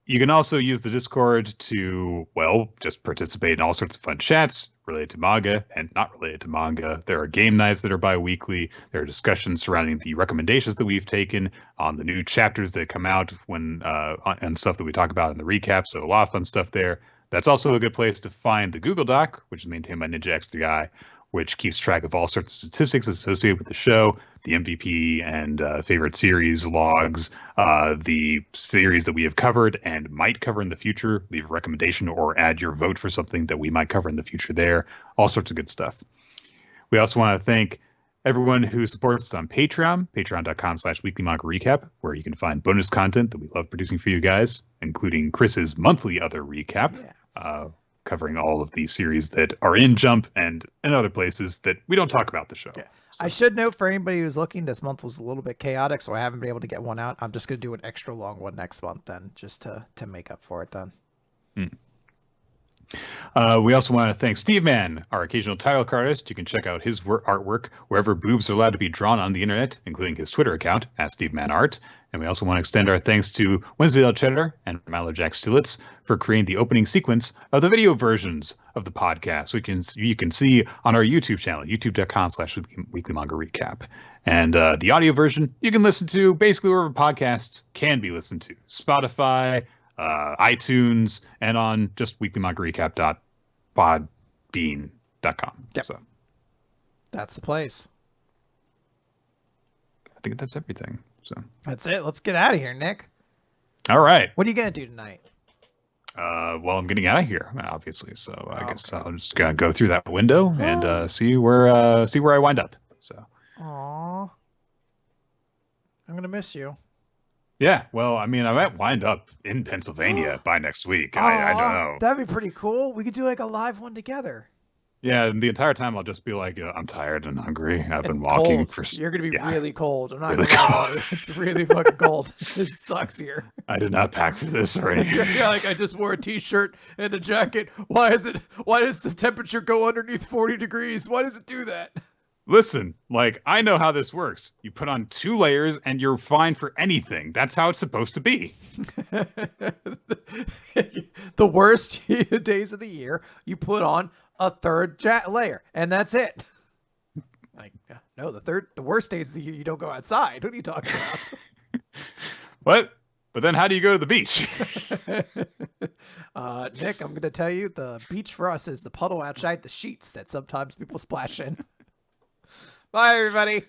You can also use the Discord to, well, just participate in all sorts of fun chats related to manga and not related to manga. There are game nights that are bi-weekly. There are discussions surrounding the recommendations that we've taken on the new chapters that come out when and stuff that we talk about in the recap. So a lot of fun stuff there. That's also a good place to find the Google Doc, which is maintained by Ninja X3i, which keeps track of all sorts of statistics associated with the show, the MVP and favorite series logs, the series that we have covered and might cover in the future. Leave a recommendation or add your vote for something that we might cover in the future there. All sorts of good stuff. We also want to thank everyone who supports us on Patreon, patreon.com/weekly manga recap, where you can find bonus content that we love producing for you guys, including Chris's monthly other recap. Yeah. Covering all of the series that are in Jump and in other places that we don't talk about the show. Yeah. So. I should note for anybody who's looking, this month was a little bit chaotic, so I haven't been able to get one out. I'm just going to do an extra long one next month then, just to make up for it then. We also want to thank Steve Mann, our occasional title card artist. You can check out his artwork wherever boobs are allowed to be drawn on the internet, including his Twitter account, @SteveMannArt. And we also want to extend our thanks to Wednesday Del Cheddar and Milo Jack Stilitz for creating the opening sequence of the video versions of the podcast, which you can see on our YouTube channel, youtube.com/weekly manga recap. And the audio version you can listen to basically wherever podcasts can be listened to. Spotify, iTunes, and on just weeklymangarecap.podbean.com. Yep. So that's the place. I think that's everything. So that's it. Let's get out of here, Nick. All right. What are you gonna do tonight? Well, I'm getting out of here, obviously. So I guess I'll just gonna go through that window and see where I wind up. So. Aww. I'm gonna miss you. Yeah, well, I mean, I might wind up in Pennsylvania by next week. I don't know. That'd be pretty cool. We could do like a live one together. Yeah, and the entire time I'll just be like, I'm tired and hungry. I've been walking for. You're gonna be really cold. I'm not really gonna lie. It's really fucking cold. It sucks here. I did not pack for this or anything. Yeah, like I just wore a t-shirt and a jacket. Why does the temperature go underneath 40 degrees? Why does it do that? Listen, like, I know how this works. You put on 2 layers and you're fine for anything. That's how it's supposed to be. The worst days of the year, you put on a third layer, and that's it. Like, no, the worst days of the year, you don't go outside. What are you talking about? What? But then how do you go to the beach? Nick, I'm going to tell you, the beach for us is the puddle outside the sheets that sometimes people splash in. Bye, everybody.